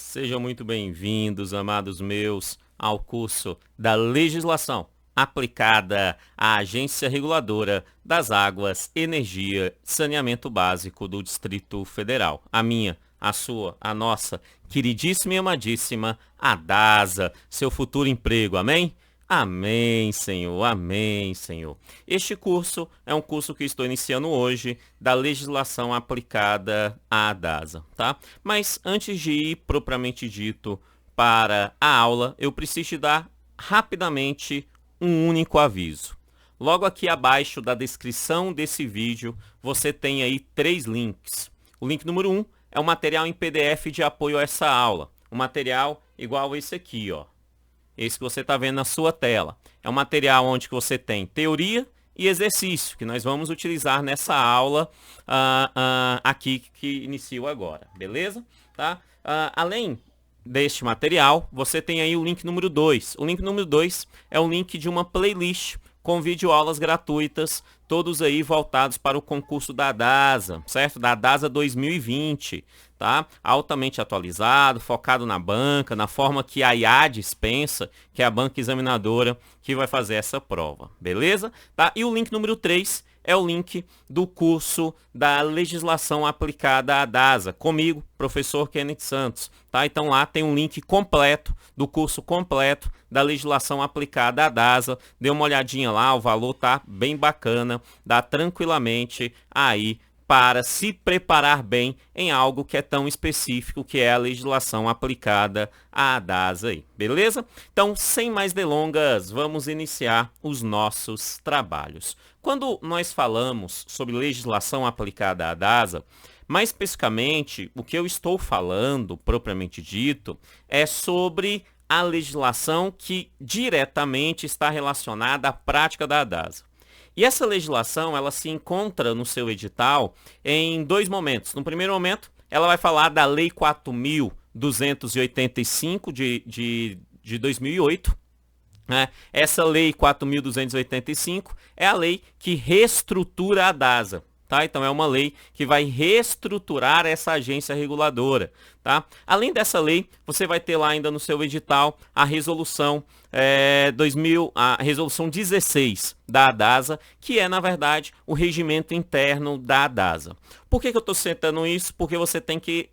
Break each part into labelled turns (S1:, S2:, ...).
S1: Sejam muito bem-vindos, amados meus, ao curso da Legislação aplicada à Agência Reguladora das Águas, Energia e Saneamento Básico do Distrito Federal. A minha, a sua, a nossa queridíssima e amadíssima ADASA, seu futuro emprego, amém? Amém, Senhor, amém, Senhor. Este curso é um curso que estou iniciando hoje da legislação aplicada à ADASA, tá? Mas antes de ir propriamente dito para a aula, eu preciso te dar rapidamente um único aviso. Logo aqui abaixo da descrição desse vídeo, você tem aí 3 links. O link número 1 é o material em PDF de apoio a essa aula. Um material igual a esse aqui, ó. Esse que você está vendo na sua tela. É um material onde você tem teoria e exercício, que nós vamos utilizar nessa aula aqui que inicio agora, beleza? Tá? Além deste material, você tem aí o link número 2. O link número 2 é o link de uma playlist com videoaulas gratuitas, todos aí voltados para o concurso da ADASA, certo? Da ADASA 2020, tá? Altamente atualizado, focado na banca, na forma que a IADES pensa, que é a banca examinadora que vai fazer essa prova, beleza? Tá? E o link número 3 é o link do curso da legislação aplicada à ADASA, comigo, professor Kenneth Santos, tá? Então lá tem um link completo, do curso completo da legislação aplicada à ADASA, dê uma olhadinha lá, o valor tá bem bacana, dá tranquilamente aí para se preparar bem em algo que é tão específico, que é a legislação aplicada à ADASA aí, beleza? Então, sem mais delongas, vamos iniciar os nossos trabalhos. Quando nós falamos sobre legislação aplicada à ADASA, mais especificamente, o que eu estou falando, propriamente dito, é sobre a legislação que diretamente está relacionada à prática da ADASA. E essa legislação, ela se encontra no seu edital em 2 momentos. No primeiro momento, ela vai falar da Lei 4.285 de 2008. Né? Essa Lei 4.285 é a lei que reestrutura a ADASA. Tá? Então, é uma lei que vai reestruturar essa agência reguladora. Tá? Além dessa lei, você vai ter lá ainda no seu edital a resolução, a resolução 16 da ADASA, que é, na verdade, o regimento interno da ADASA. Por que eu estou citando isso? Porque você tem que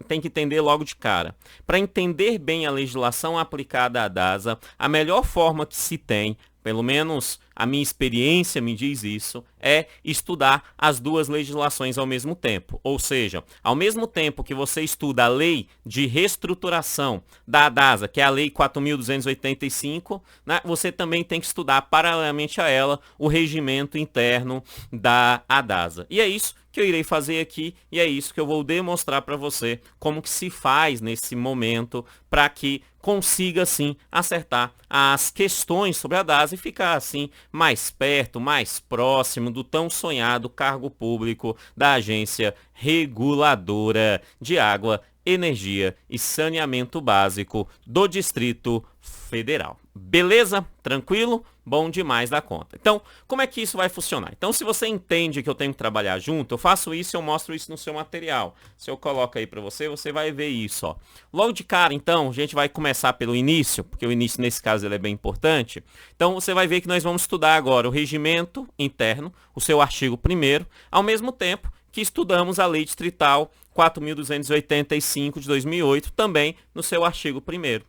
S1: entender logo de cara. Para entender bem a legislação aplicada à ADASA, a melhor forma que se tem, pelo menos a minha experiência me diz isso, é estudar as 2 legislações ao mesmo tempo. Ou seja, ao mesmo tempo que você estuda a lei de reestruturação da ADASA, que é a lei 4.285, né, você também tem que estudar paralelamente a ela o regimento interno da ADASA. E é isso que eu irei fazer aqui e é isso que eu vou demonstrar para você como que se faz nesse momento para que consiga, assim, acertar as questões sobre a ADASA e ficar, assim, mais perto, mais próximo do tão sonhado cargo público da Agência Reguladora de Água, Energia e Saneamento Básico do Distrito Federal. Beleza? Tranquilo? Bom demais da conta. Então, como é que isso vai funcionar? Então, se você entende que eu tenho que trabalhar junto, eu faço isso e eu mostro isso no seu material. Se eu coloco aí para você, você vai ver isso, ó. Logo de cara, então, a gente vai começar pelo início, porque o início, nesse caso, ele é bem importante. Então, você vai ver que nós vamos estudar agora o regimento interno, o seu artigo 1º, ao mesmo tempo que estudamos a Lei Distrital 4.285 de 2008, também no seu artigo 1º.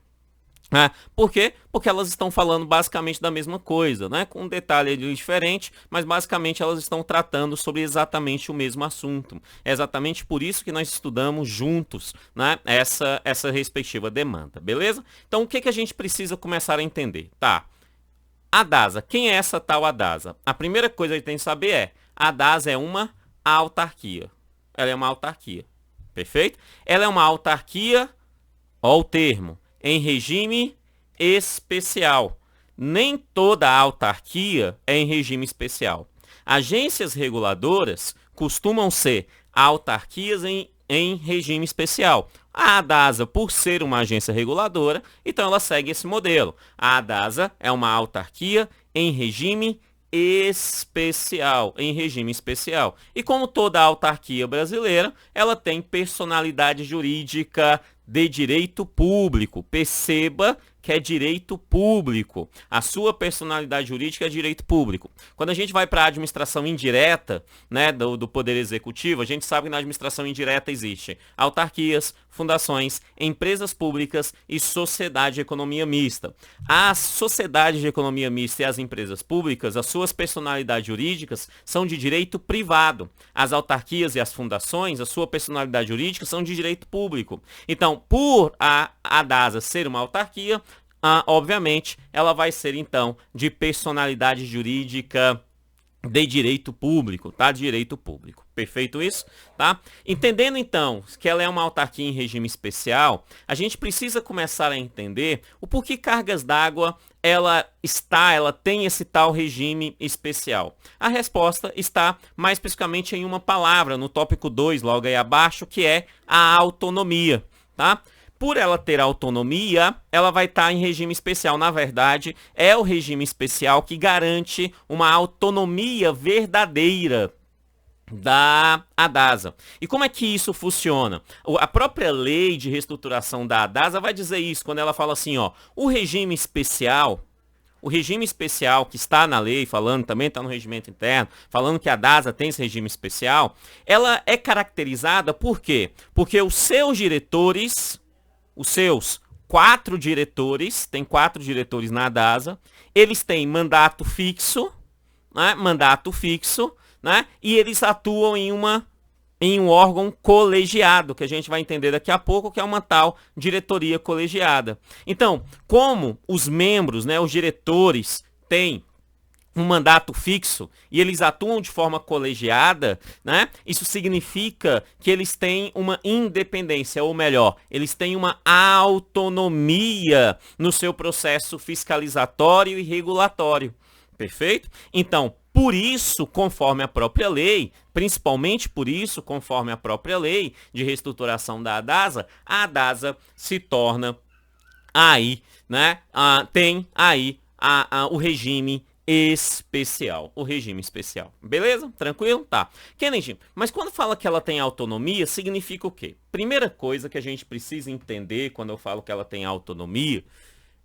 S1: Por quê? Porque elas estão falando basicamente da mesma coisa, né? Com um detalhe diferente, mas basicamente elas estão tratando sobre exatamente o mesmo assunto. É exatamente por isso que nós estudamos juntos, né? Essa respectiva demanda, beleza? Então, o que a gente precisa começar a entender? Tá, ADASA, quem é essa tal ADASA? A primeira coisa que a gente tem que saber é, a ADASA é uma autarquia. Ela é uma autarquia, perfeito? Ela é uma autarquia, ó o termo, em regime especial. Nem toda autarquia é em regime especial. Agências reguladoras costumam ser autarquias em regime especial. A ADASA, por ser uma agência reguladora, então ela segue esse modelo. A ADASA é uma autarquia em regime especial, em regime especial. E como toda autarquia brasileira, ela tem personalidade jurídica de direito público. Perceba que é direito público. A sua personalidade jurídica é direito público. Quando a gente vai para a administração indireta, né, do Poder Executivo, a gente sabe que na administração indireta existe autarquias, fundações, empresas públicas e sociedade de economia mista. As sociedades de economia mista e as empresas públicas, as suas personalidades jurídicas são de direito privado. As autarquias e as fundações, a sua personalidade jurídica são de direito público. Então, por a DASA ser uma autarquia, obviamente, ela vai ser, então, de personalidade jurídica de direito público, tá? De direito público. Perfeito isso? Tá? Entendendo, então, que ela é uma autarquia em regime especial, a gente precisa começar a entender o porquê Cargas d'Água ela tem esse tal regime especial. A resposta está mais especificamente em uma palavra, no tópico 2, logo aí abaixo, que é a autonomia, tá? Por ela ter autonomia, ela vai estar em regime especial. Na verdade, é o regime especial que garante uma autonomia verdadeira da ADASA. E como é que isso funciona? A própria lei de reestruturação da ADASA vai dizer isso, quando ela fala assim, ó, o regime especial que está na lei, falando, também está no regimento interno, falando que a DASA tem esse regime especial, ela é caracterizada por quê? Porque os seus 4 diretores, tem 4 diretores na DASA, eles têm mandato fixo, né? E eles atuam em um órgão colegiado, que a gente vai entender daqui a pouco, que é uma tal diretoria colegiada. Então, como os membros, né, os diretores, têm um mandato fixo e eles atuam de forma colegiada, né? Isso significa que eles têm uma independência, ou melhor, eles têm uma autonomia no seu processo fiscalizatório e regulatório. Perfeito? Então, por isso, conforme a própria lei, principalmente por isso, conforme a própria lei de reestruturação da ADASA, a ADASA se torna aí, né? Tem aí o regime especial. O regime especial. Beleza? Tranquilo? Tá. Kennedy, mas quando fala que ela tem autonomia, significa o quê? Primeira coisa que a gente precisa entender quando eu falo que ela tem autonomia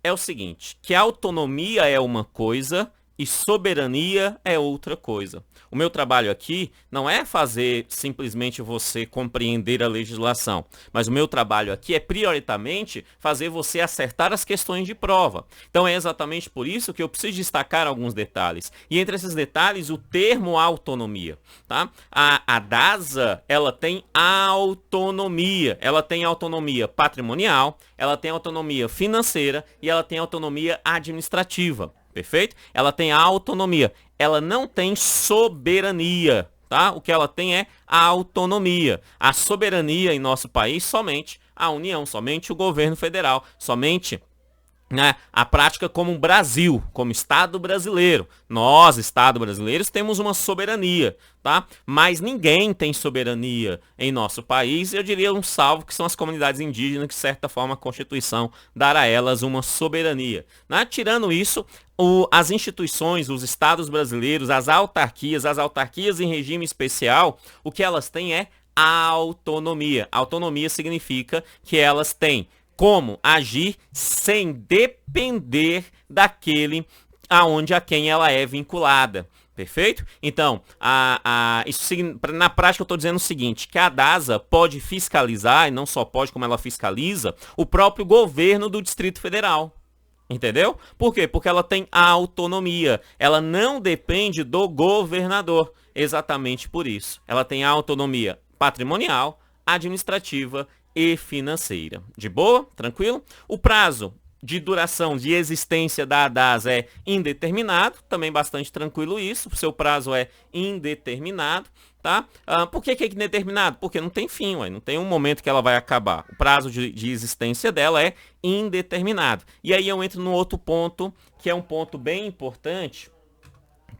S1: é o seguinte, que autonomia é uma coisa e soberania é outra coisa. O meu trabalho aqui não é fazer simplesmente você compreender a legislação, mas o meu trabalho aqui é prioritariamente fazer você acertar as questões de prova. Então é exatamente por isso que eu preciso destacar alguns detalhes. E entre esses detalhes, o termo autonomia, tá? A DASA, ela tem autonomia. Ela tem autonomia patrimonial, ela tem autonomia financeira e ela tem autonomia administrativa. Perfeito? Ela tem a autonomia. Ela não tem soberania, tá? O que ela tem é a autonomia. A soberania em nosso país, somente a União, somente o governo federal, somente, né, a prática como um Brasil, como Estado brasileiro. Nós, Estado brasileiros, temos uma soberania, tá? Mas ninguém tem soberania em nosso país, eu diria um salvo que são as comunidades indígenas, que de certa forma a Constituição dará a elas uma soberania, né? Tirando isso, as instituições, os estados brasileiros, as autarquias em regime especial, o que elas têm é autonomia. Autonomia significa que elas têm como agir sem depender daquele a quem ela é vinculada. Perfeito? Então, na prática eu estou dizendo o seguinte, que a DASA pode fiscalizar, e não só pode, como ela fiscaliza, o próprio governo do Distrito Federal. Entendeu? Por quê? Porque ela tem autonomia. Ela não depende do governador. Exatamente por isso. Ela tem autonomia patrimonial, administrativa e financeira. De boa? Tranquilo? O prazo de duração de existência da ADASA é indeterminado. Também bastante tranquilo isso. O seu prazo é indeterminado. Tá? Por que é indeterminado? Porque não tem fim, não tem um momento que ela vai acabar. O prazo de existência dela é indeterminado. E aí eu entro no outro ponto, que é um ponto bem importante,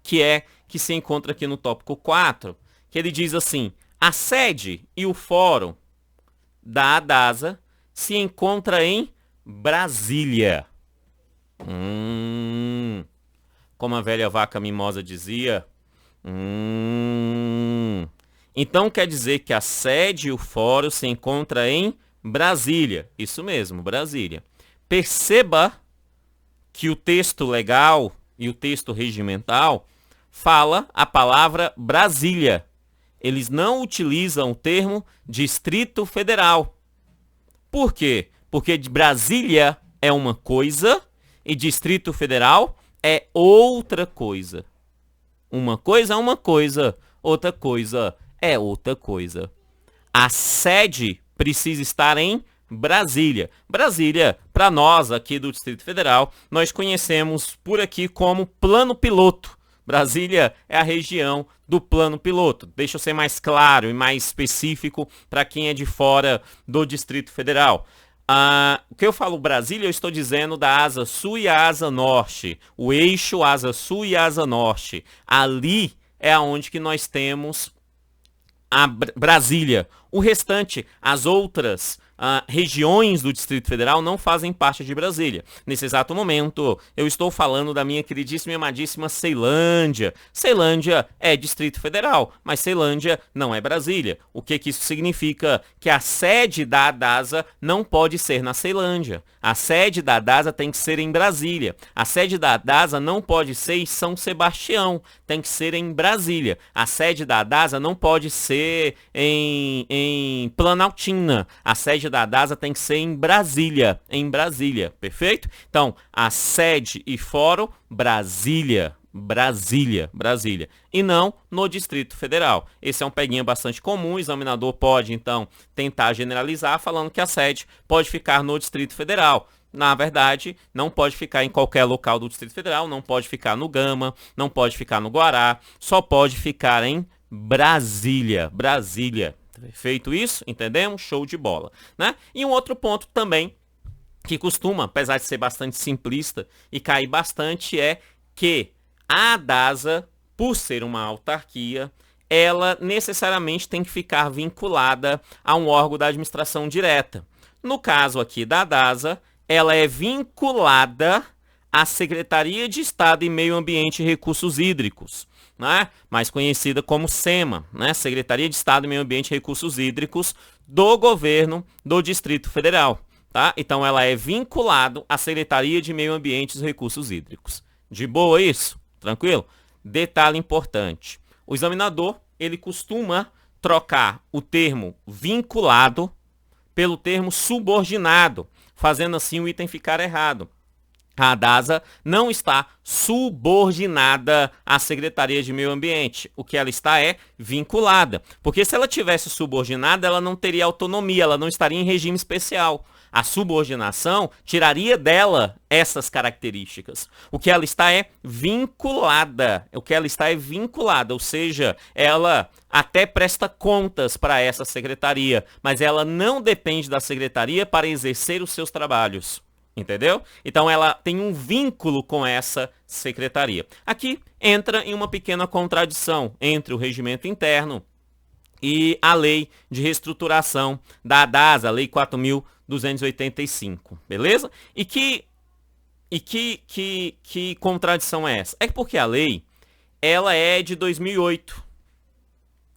S1: que se encontra aqui no tópico 4, que ele diz assim, a sede e o fórum da ADASA se encontra em Brasília. Como a velha vaca mimosa dizia... Então quer dizer que a sede e o fórum se encontra em Brasília. Isso mesmo, Brasília. Perceba que o texto legal e o texto regimental fala a palavra Brasília. Eles não utilizam o termo Distrito Federal. Por quê? Porque Brasília é uma coisa e Distrito Federal é outra coisa. Uma coisa é uma coisa, outra coisa é outra coisa. A sede precisa estar em Brasília. Brasília, para nós aqui do Distrito Federal, nós conhecemos por aqui como Plano Piloto. Brasília é a região do Plano Piloto. Deixa eu ser mais claro e mais específico para quem é de fora do Distrito Federal. O que eu falo Brasília, eu estou dizendo da asa sul e a asa norte. O eixo asa sul e asa norte. Ali é onde que nós temos a Brasília. O restante, as outras regiões do Distrito Federal não fazem parte de Brasília. Nesse exato momento, eu estou falando da minha queridíssima e amadíssima Ceilândia. Ceilândia é Distrito Federal, mas Ceilândia não é Brasília. O que que isso significa? Que a sede da ADASA não pode ser na Ceilândia. A sede da ADASA tem que ser em Brasília. A sede da ADASA não pode ser em São Sebastião, tem que ser em Brasília. A sede da ADASA não pode ser em Planaltina. A sede da ADASA tem que ser em Brasília, perfeito? Então, a sede e fórum, Brasília, e não no Distrito Federal. Esse é um peguinha bastante comum, o examinador pode, então, tentar generalizar, falando que a sede pode ficar no Distrito Federal. Na verdade, não pode ficar em qualquer local do Distrito Federal, não pode ficar no Gama, não pode ficar no Guará, só pode ficar em Brasília. Feito isso, entendemos? Show de bola, né? E um outro ponto também que costuma, apesar de ser bastante simplista e cair bastante, é que a ADASA, por ser uma autarquia, ela necessariamente tem que ficar vinculada a um órgão da administração direta. No caso aqui da ADASA, ela é vinculada à Secretaria de Estado e Meio Ambiente e Recursos Hídricos, né? Mais conhecida como SEMA, né? Secretaria de Estado e Meio Ambiente e Recursos Hídricos do governo do Distrito Federal, tá? Então ela é vinculada à Secretaria de Meio Ambiente e Recursos Hídricos. De boa isso? Tranquilo? Detalhe importante. O examinador, ele costuma trocar o termo vinculado pelo termo subordinado, fazendo assim o item ficar errado. A ADASA não está subordinada à Secretaria de Meio Ambiente. O que ela está é vinculada. Porque se ela tivesse subordinada, ela não teria autonomia, ela não estaria em regime especial. A subordinação tiraria dela essas características. O que ela está é vinculada. Ou seja, ela até presta contas para essa secretaria, mas ela não depende da secretaria para exercer os seus trabalhos. Entendeu? Então ela tem um vínculo com essa secretaria. Aqui entra em uma pequena contradição entre o regimento interno e a lei de reestruturação da ADASA, a lei 4.285, beleza? E que contradição é essa? É porque a lei, ela é de 2008.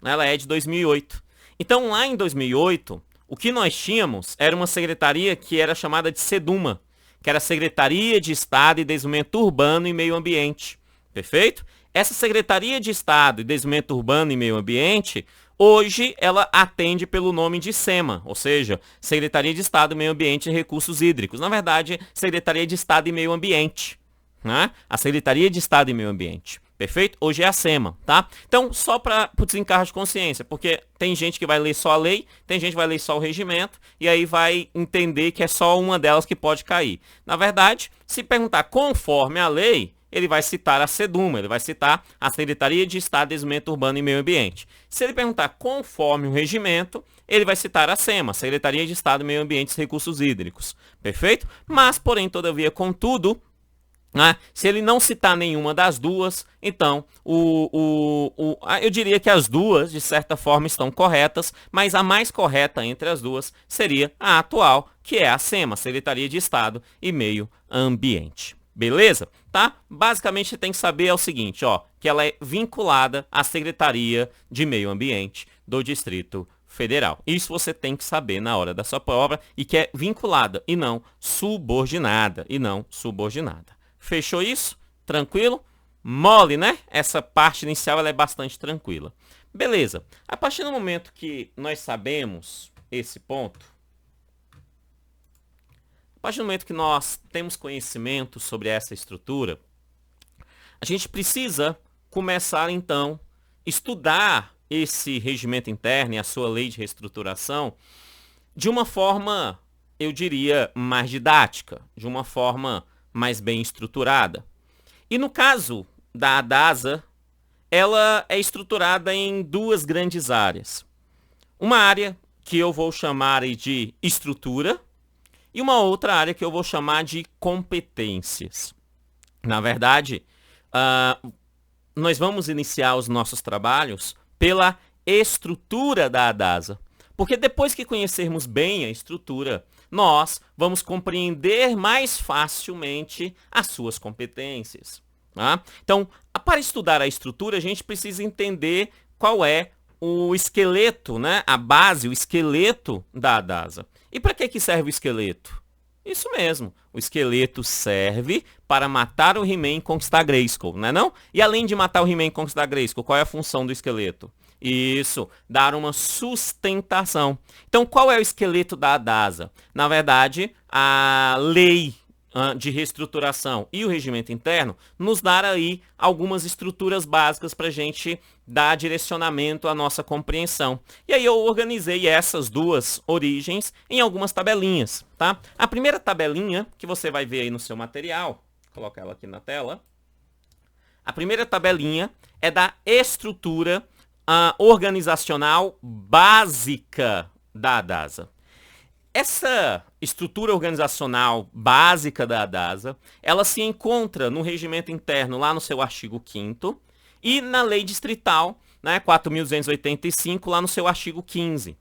S1: Ela é de 2008. Então lá em 2008, o que nós tínhamos era uma secretaria que era chamada de SEDUMA, que era a Secretaria de Estado e Desenvolvimento Urbano e Meio Ambiente. Perfeito? Essa Secretaria de Estado e Desenvolvimento Urbano e Meio Ambiente, hoje ela atende pelo nome de SEMA, ou seja, Secretaria de Estado, Meio Ambiente e Recursos Hídricos. Na verdade, Secretaria de Estado e Meio Ambiente, né? A Secretaria de Estado e Meio Ambiente. Perfeito? Hoje é a SEMA, tá? Então, só para o desencargo de consciência, porque tem gente que vai ler só a lei, tem gente que vai ler só o regimento, e aí vai entender que é só uma delas que pode cair. Na verdade, se perguntar conforme a lei, ele vai citar a SEDUMA, ele vai citar a Secretaria de Estado, Desenvolvimento Urbano e Meio Ambiente. Se ele perguntar conforme o regimento, ele vai citar a SEMA, Secretaria de Estado, Meio Ambiente e Recursos Hídricos. Perfeito? Mas, porém, todavia, contudo, né, se ele não citar nenhuma das duas, então eu diria que as duas, de certa forma, estão corretas, mas a mais correta entre as duas seria a atual, que é a SEMA, Secretaria de Estado e Meio Ambiente. Beleza? Tá? Basicamente, você tem que saber é o seguinte, ó, que ela é vinculada à Secretaria de Meio Ambiente do Distrito Federal. Isso você tem que saber na hora da sua prova e que é vinculada e não subordinada. Fechou isso? Tranquilo? Mole, né? Essa parte inicial ela é bastante tranquila. Beleza. A partir do momento que nós sabemos esse ponto, a partir do momento que nós temos conhecimento sobre essa estrutura, a gente precisa começar então a estudar esse regimento interno e a sua lei de reestruturação de uma forma, eu diria, mais didática, de uma forma mais bem estruturada. E no caso da ADASA, ela é estruturada em duas grandes áreas. Uma área que eu vou chamar de estrutura e uma outra área que eu vou chamar de competências. Na verdade, nós vamos iniciar os nossos trabalhos pela estrutura da ADASA. Porque depois que conhecermos bem a estrutura, nós vamos compreender mais facilmente as suas competências. Tá? Então, para estudar a estrutura, a gente precisa entender qual é o esqueleto, né? A base, o esqueleto da ADASA. E para que serve o esqueleto? Isso mesmo, o esqueleto serve para matar o He-Man e conquistar Grayskull, não é não? E além de matar o He-Man e conquistar Grayskull, qual é a função do esqueleto? Isso, dar uma sustentação. Então, qual é o esqueleto da ADASA? Na verdade, a lei de reestruturação e o regimento interno nos dar aí algumas estruturas básicas para a gente dar direcionamento à nossa compreensão. E aí eu organizei essas duas origens em algumas tabelinhas, tá? A primeira tabelinha que você vai ver aí no seu material, vou colocar ela aqui na tela. A primeira tabelinha é da estrutura organizacional básica da ADASA. Essa estrutura organizacional básica da ADASA, ela se encontra no regimento interno lá no seu artigo 5º e na lei distrital, né, 4.285, lá no seu artigo 15.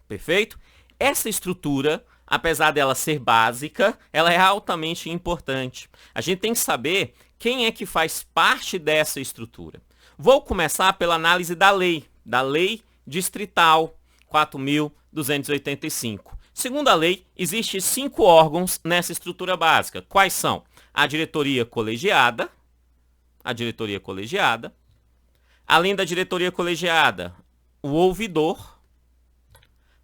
S1: Perfeito? Essa estrutura, apesar dela ser básica, ela é altamente importante. A gente tem que saber quem é que faz parte dessa estrutura. Vou começar pela análise da lei distrital 4.285. Segundo a lei, existem 5 órgãos nessa estrutura básica. Quais são? A diretoria colegiada, além da diretoria colegiada, o ouvidor,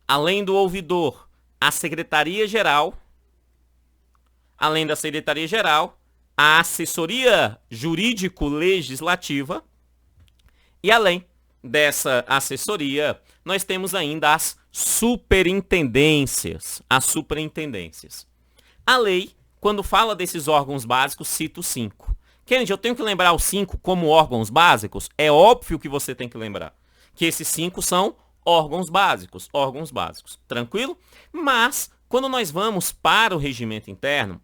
S1: além do ouvidor, a secretaria-geral, além da secretaria-geral, a assessoria jurídico-legislativa e além dessa assessoria, nós temos ainda as superintendências. A lei, quando fala desses órgãos básicos, cita os 5. Kennedy, eu tenho que lembrar os 5 como órgãos básicos? É óbvio que você tem que lembrar que esses 5 são órgãos básicos. Tranquilo? Mas, quando nós vamos para o regimento interno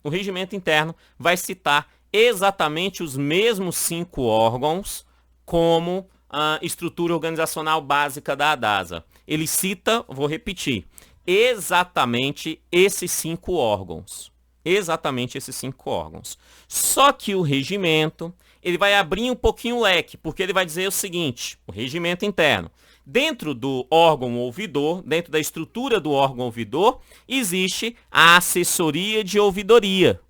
S1: vai citar exatamente os mesmos 5 órgãos como a estrutura organizacional básica da ADASA. Ele cita, vou repetir, exatamente esses 5 órgãos. Só que o regimento, ele vai abrir um pouquinho o leque, porque ele vai dizer o seguinte, o regimento interno. Dentro do órgão ouvidor, dentro da estrutura do órgão ouvidor, existe a assessoria de ouvidoria.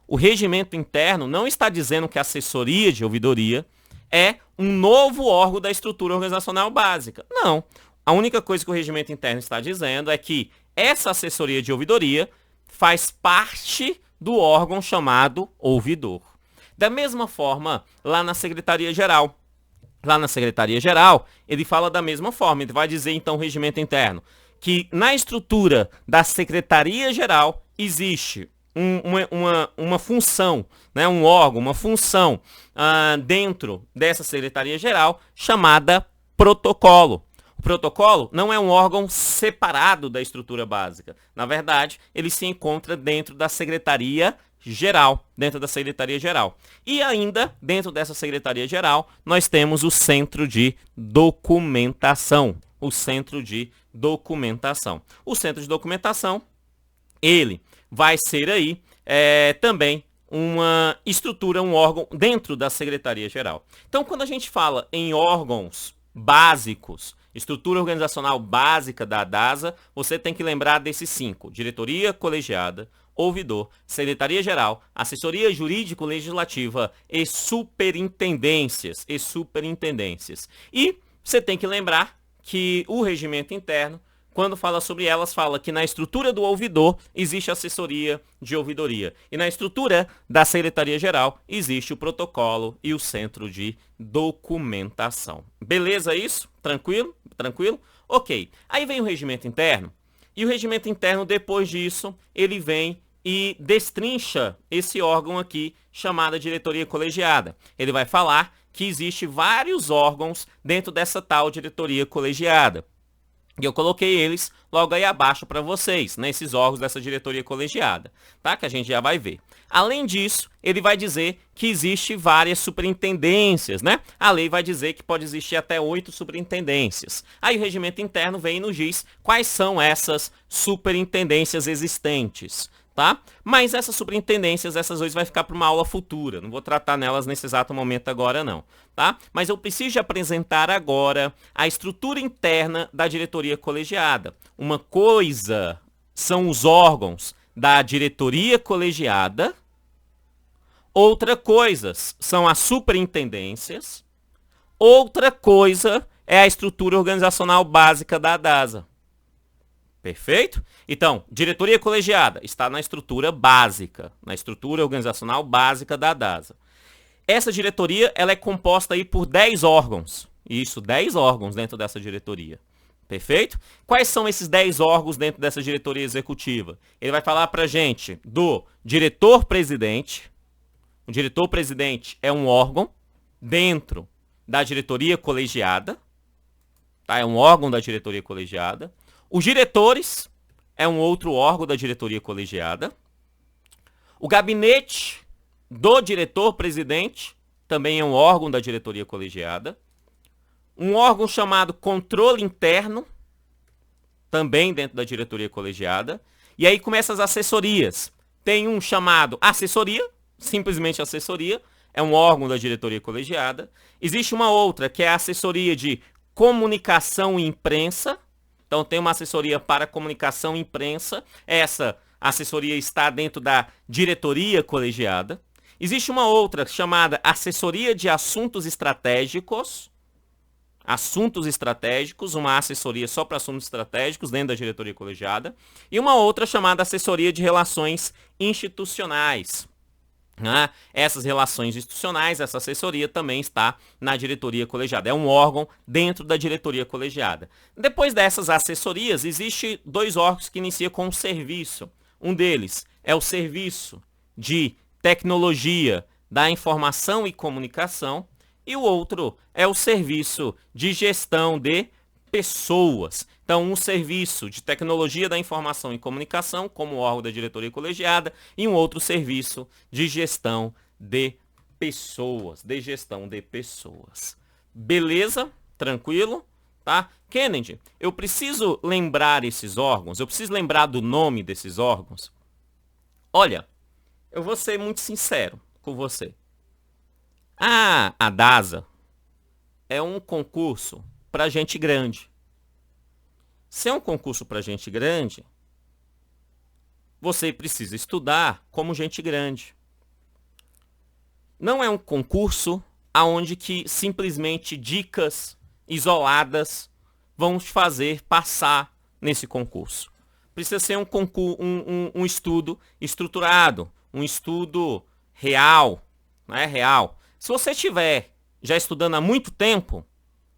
S1: O regimento interno não está dizendo que a assessoria de ouvidoria é um novo órgão da estrutura organizacional básica. Não. A única coisa que o regimento interno está dizendo é que essa assessoria de ouvidoria faz parte do órgão chamado ouvidor. Da mesma forma, lá na Secretaria-Geral. Ele fala da mesma forma. Ele vai dizer, então, o regimento interno, que na estrutura da Secretaria-Geral existe uma função, né, um órgão, uma função dentro dessa Secretaria-Geral chamada protocolo. O protocolo não é um órgão separado da estrutura básica. Na verdade, ele se encontra dentro da Secretaria-Geral. E ainda, dentro dessa Secretaria-Geral, nós temos o Centro de Documentação. O Centro de Documentação, ele vai ser aí também uma estrutura, um órgão dentro da Secretaria-Geral. Então, quando a gente fala em órgãos básicos estrutura organizacional básica da DASA, você tem que lembrar desses 5. Diretoria colegiada, ouvidor, secretaria-geral, assessoria jurídico-legislativa e superintendências. E você tem que lembrar que o regimento interno, quando fala sobre elas, fala que na estrutura do ouvidor existe assessoria de ouvidoria. E na estrutura da secretaria-geral existe o protocolo e o centro de documentação. Beleza isso? Tranquilo? Tranquilo? Ok. Aí vem o regimento interno. E o regimento interno, depois disso, ele vem e destrincha esse órgão aqui, chamado diretoria colegiada. Ele vai falar que existe vários órgãos dentro dessa tal diretoria colegiada. E eu coloquei eles logo aí abaixo para vocês, nesses órgãos dessa diretoria colegiada, tá? Que a gente já vai ver. Além disso, ele vai dizer que existe várias superintendências, né? A lei vai dizer que pode existir até 8 superintendências. Aí o regimento interno vem e nos diz quais são essas superintendências existentes, tá? Mas essas superintendências, essas hoje vai ficar para uma aula futura. Não vou tratar nelas nesse exato momento agora não, tá? Mas eu preciso de apresentar agora a estrutura interna da diretoria colegiada. Uma coisa são os órgãos da diretoria colegiada, outra coisa são as superintendências, outra coisa é a estrutura organizacional básica da DASA. Perfeito? Então, diretoria colegiada está na estrutura básica, na estrutura organizacional básica da DASA. Essa diretoria ela é composta aí por 10 órgãos. Isso, 10 órgãos dentro dessa diretoria. Perfeito? Quais são esses 10 órgãos dentro dessa diretoria executiva? Ele vai falar pra gente do diretor-presidente. O diretor-presidente é um órgão dentro da diretoria colegiada. Tá? É um órgão da diretoria colegiada. Os diretores é um outro órgão da diretoria colegiada. O gabinete do diretor-presidente também é um órgão da diretoria colegiada. Um órgão chamado controle interno, também dentro da diretoria colegiada. E aí começam as assessorias. Tem um chamado assessoria, simplesmente assessoria, é um órgão da diretoria colegiada. Existe uma outra que é a assessoria de comunicação e imprensa. Então tem uma assessoria para comunicação e imprensa. Essa assessoria está dentro da diretoria colegiada. Existe uma outra chamada assessoria de assuntos estratégicos. Assuntos estratégicos, uma assessoria só para assuntos estratégicos dentro da diretoria colegiada. E uma outra chamada assessoria de relações institucionais. Essas relações institucionais, essa assessoria também está na diretoria colegiada. É um órgão dentro da diretoria colegiada. Depois dessas assessorias, existe 2 órgãos que iniciam com um serviço. Um deles é o Serviço de Tecnologia da Informação e Comunicação e o outro é o Serviço de Gestão de Pessoas. Então, um serviço de tecnologia da informação e comunicação, como órgão da diretoria colegiada, e um outro serviço de gestão de pessoas. Beleza? Tranquilo? Tá? Kennedy, eu preciso lembrar esses órgãos, eu preciso lembrar do nome desses órgãos. Olha, eu vou ser muito sincero com você. A DASA é um concurso para gente grande. Se é um concurso para gente grande, você precisa estudar como gente grande. Não é um concurso aonde que simplesmente dicas isoladas vão te fazer passar nesse concurso. Precisa ser um estudo estruturado, um estudo real, né? Real. Se você estiver já estudando há muito tempo,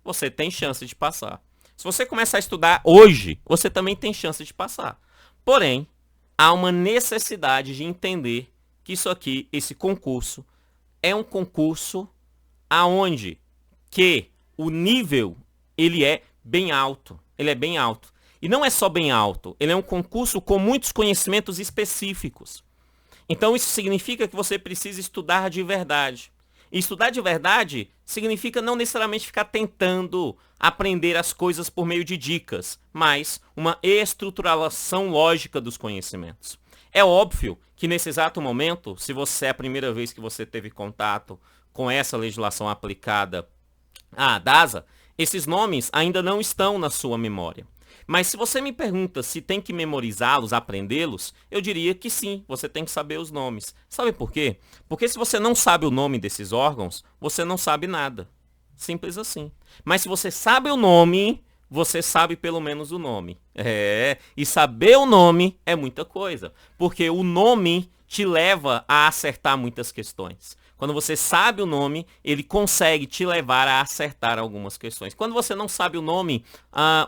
S1: você tem chance de passar. Se você começar a estudar hoje, você também tem chance de passar. Porém, há uma necessidade de entender que isso aqui, esse concurso, é um concurso aonde que o nível ele é bem alto. Ele é bem alto. E não é só bem alto, ele é um concurso com muitos conhecimentos específicos. Então isso significa que você precisa estudar de verdade. E estudar de verdade significa não necessariamente ficar tentando aprender as coisas por meio de dicas, mas uma estruturação lógica dos conhecimentos. É óbvio que nesse exato momento, se você é a primeira vez que você teve contato com essa legislação aplicada à DASA, Esses nomes ainda não estão na sua memória. Mas se você me pergunta se tem que memorizá-los, aprendê-los, eu diria que sim, você tem que saber os nomes. Sabe por quê? Porque se você não sabe o nome desses órgãos, você não sabe nada. Simples assim. Mas se você sabe o nome, você sabe pelo menos o nome. E saber o nome é muita coisa. Porque o nome te leva a acertar muitas questões. Quando você sabe o nome, ele consegue te levar a acertar algumas questões. Quando você não sabe o nome,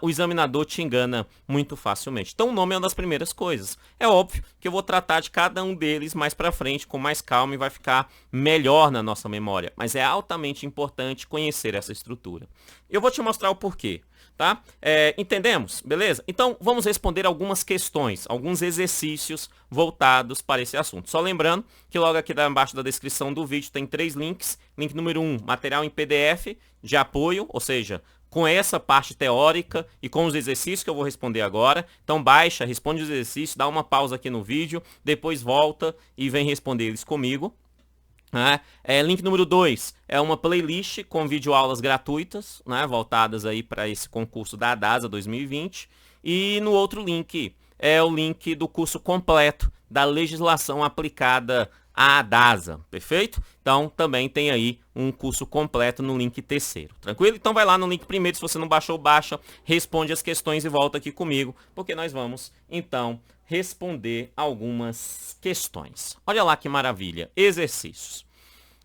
S1: o examinador te engana muito facilmente. Então o nome é uma das primeiras coisas. É óbvio que eu vou tratar de cada um deles mais pra frente, com mais calma, e vai ficar melhor na nossa memória. Mas é altamente importante conhecer essa estrutura. Eu vou te mostrar o porquê. Tá? Entendemos? Beleza? Então, vamos responder algumas questões, alguns exercícios voltados para esse assunto. Só lembrando que logo aqui embaixo da descrição do vídeo tem 3 links. Link número 1, material em PDF de apoio, ou seja, com essa parte teórica e com os exercícios que eu vou responder agora. Então baixa, responde os exercícios, dá uma pausa aqui no vídeo, depois volta e vem responder eles comigo. Link número 2 é uma playlist com videoaulas gratuitas, voltadas aí para esse concurso da ADASA 2020. E no outro link é o link do curso completo da legislação aplicada à ADASA, perfeito? Então também tem aí um curso completo no link terceiro, tranquilo? Então vai lá no link primeiro, se você não baixou, baixa, responde as questões e volta aqui comigo, porque nós vamos então responder algumas questões. Olha lá que maravilha, exercícios.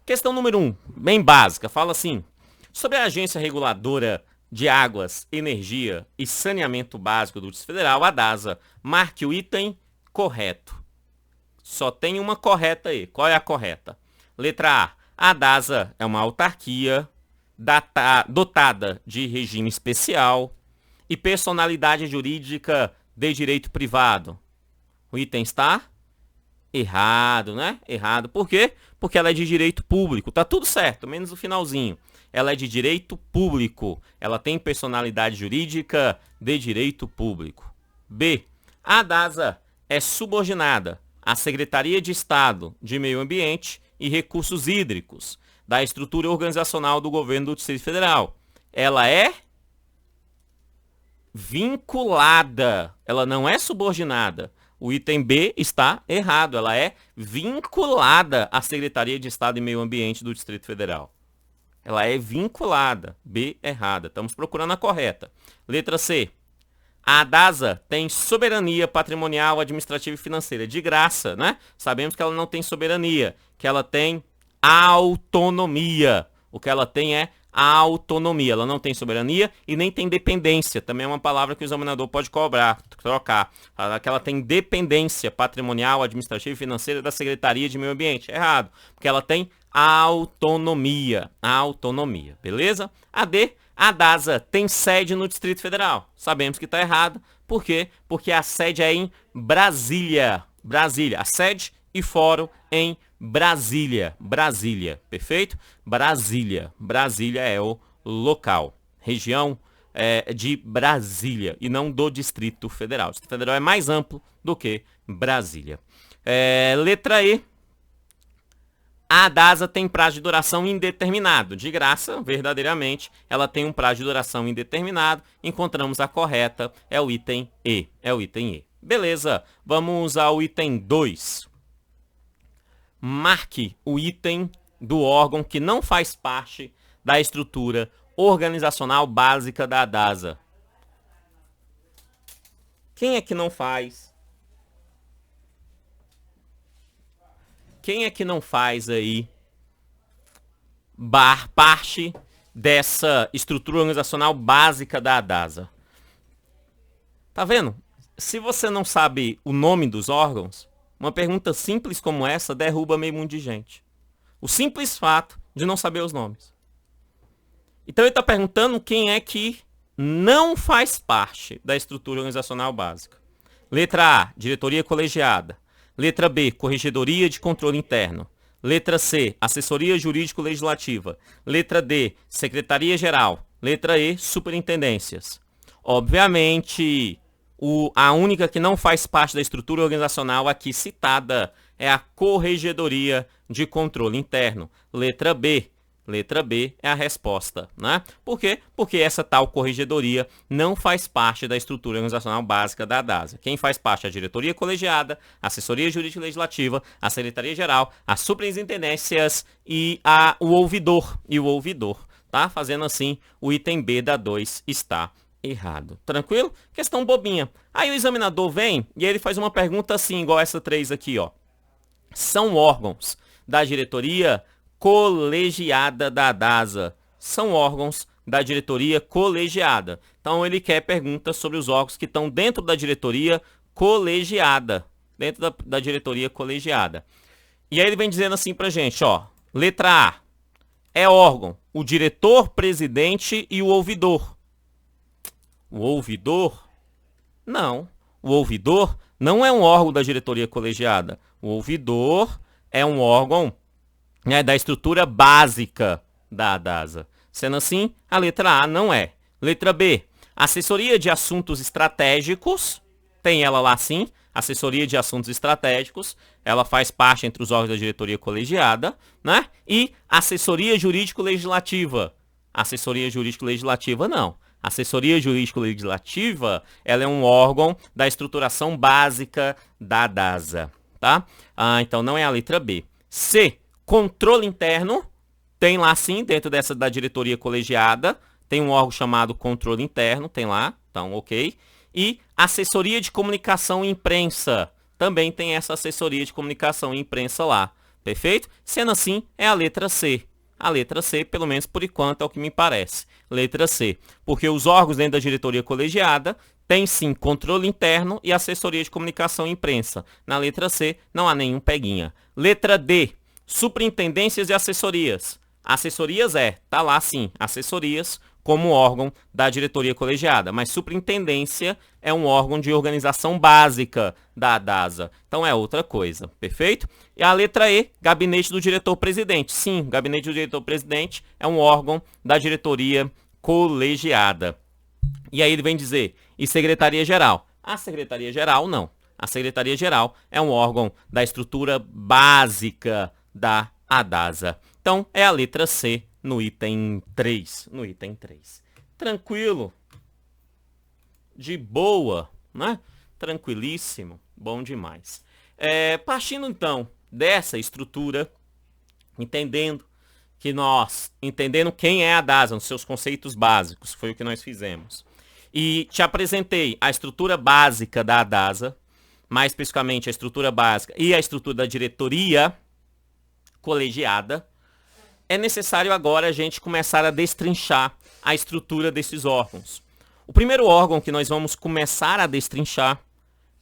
S1: Questão número 1, bem básica, fala assim: sobre a Agência Reguladora de Águas, Energia e Saneamento Básico do Distrito Federal, a ADASA, marque o item correto. Só tem uma correta aí. Qual é a correta? Letra A. A ADASA é uma autarquia dotada de regime especial e personalidade jurídica de direito privado. O item está errado, né? Errado. Por quê? Porque ela é de direito público. Tá tudo certo, menos o finalzinho. Ela é de direito público. Ela tem personalidade jurídica de direito público. B. A ADASA é subordinada à Secretaria de Estado de Meio Ambiente e Recursos Hídricos da estrutura organizacional do governo do Distrito Federal. Ela é vinculada. Ela não é subordinada. O item B está errado. Ela é vinculada à Secretaria de Estado e Meio Ambiente do Distrito Federal. Ela é vinculada. B, errada. Estamos procurando a correta. Letra C. A ADASA tem soberania patrimonial, administrativa e financeira. De graça, né? Sabemos que ela não tem soberania, que ela tem autonomia. O que ela tem é autonomia. Ela não tem soberania e nem tem dependência. Também é uma palavra que o examinador pode trocar. Que ela tem dependência patrimonial, administrativa e financeira da Secretaria de Meio Ambiente. Errado, porque ela tem autonomia. Autonomia, beleza? A D. A ADASA tem sede no Distrito Federal. Sabemos que está errado. Por quê? Porque a sede é em Brasília. Brasília. A sede e fórum em Brasília. Brasília. Perfeito? Brasília. Brasília é o local. Região de Brasília e não do Distrito Federal. O Distrito Federal é mais amplo do que Brasília. Letra E. A ADASA tem prazo de duração indeterminado. De graça, verdadeiramente, ela tem um prazo de duração indeterminado. Encontramos a correta, é o item E. É o item E. Beleza, vamos ao item 2. Marque o item do órgão que não faz parte da estrutura organizacional básica da ADASA. Quem é que não faz? Quem é que não faz aí parte dessa estrutura organizacional básica da ADASA? Tá vendo? Se você não sabe o nome dos órgãos, uma pergunta simples como essa derruba meio mundo de gente. O simples fato de não saber os nomes. Então ele está perguntando quem é que não faz parte da estrutura organizacional básica. Letra A, diretoria colegiada. Letra B, Corregedoria de Controle Interno. Letra C, Assessoria Jurídico-Legislativa. Letra D, Secretaria-Geral. Letra E, Superintendências. Obviamente, a única que não faz parte da estrutura organizacional aqui citada é a Corregedoria de Controle Interno. Letra B, Letra B é a resposta, né? Por quê? Porque essa tal corregedoria não faz parte da estrutura organizacional básica da DASA. Quem faz parte é a diretoria colegiada, a assessoria jurídica e legislativa, a secretaria-geral, as superintendências e o ouvidor. Tá? Fazendo assim, o item B da 2 está errado. Tranquilo? Questão bobinha. Aí o examinador vem e ele faz uma pergunta assim, igual essa 3 aqui, ó. São órgãos da diretoria colegiada da DASA. São órgãos da diretoria colegiada. Então ele quer perguntas sobre os órgãos que estão dentro da diretoria colegiada. Dentro da diretoria colegiada. E aí ele vem dizendo assim pra gente, ó. Letra A. É órgão o diretor, presidente e o ouvidor. O ouvidor? Não. O ouvidor não é um órgão da diretoria colegiada. O ouvidor é um órgão, né, da estrutura básica da DASA. Sendo assim, a letra A não é. Letra B. Assessoria de assuntos estratégicos. Tem ela lá sim. Assessoria de assuntos estratégicos. Ela faz parte entre os órgãos da diretoria colegiada, né? E assessoria jurídico-legislativa. Assessoria jurídico-legislativa não. Assessoria jurídico-legislativa, ela é um órgão da estruturação básica da DASA, tá? Então não é a letra B. C, controle interno, tem lá sim, dentro dessa da diretoria colegiada, tem um órgão chamado controle interno, tem lá, então ok. E assessoria de comunicação e imprensa, também tem essa assessoria de comunicação e imprensa lá, perfeito? Sendo assim, é a letra C. A letra C, pelo menos por enquanto, é o que me parece. Letra C. Porque os órgãos dentro da diretoria colegiada têm sim controle interno e assessoria de comunicação e imprensa. Na letra C, não há nenhum peguinha. Letra D. Superintendências e assessorias. Assessorias tá lá sim, assessorias como órgão da diretoria colegiada. Mas superintendência é um órgão de organização básica da DASA. Então é outra coisa, perfeito? E a letra E, gabinete do diretor-presidente. Sim, gabinete do diretor-presidente é um órgão da diretoria colegiada. E aí ele vem dizer, e secretaria-geral? A secretaria-geral não. A secretaria-geral é um órgão da estrutura básica da DASA. Então é a letra C no item 3. No item 3. Tranquilo. De boa, né? Tranquilíssimo. Bom demais. Partindo então dessa estrutura, entendendo quem é a DASA, nos seus conceitos básicos, foi o que nós fizemos. E te apresentei a estrutura básica da DASA, mais especificamente a estrutura básica e a estrutura da diretoria colegiada. É necessário agora a gente começar a destrinchar a estrutura desses órgãos. O primeiro órgão que nós vamos começar a destrinchar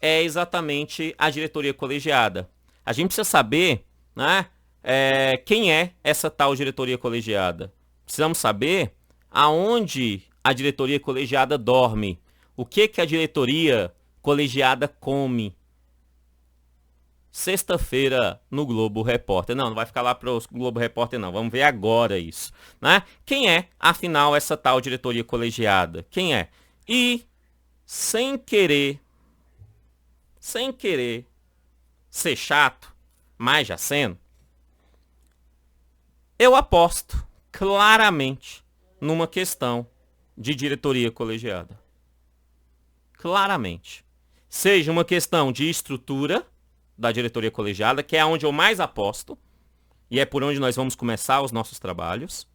S1: é exatamente a diretoria colegiada. A gente precisa saber, né, quem é essa tal diretoria colegiada. Precisamos saber aonde a diretoria colegiada dorme. O que a diretoria colegiada come. Sexta-feira no Globo Repórter. Não vai ficar lá para o Globo Repórter não. Vamos ver agora isso, né? Quem é, afinal, essa tal diretoria colegiada? Quem é? E, sem querer ser chato, mas já sendo, eu aposto claramente numa questão de diretoria colegiada. Claramente. Seja uma questão de estrutura da diretoria colegiada, que é onde eu mais aposto, e é por onde nós vamos começar os nossos trabalhos,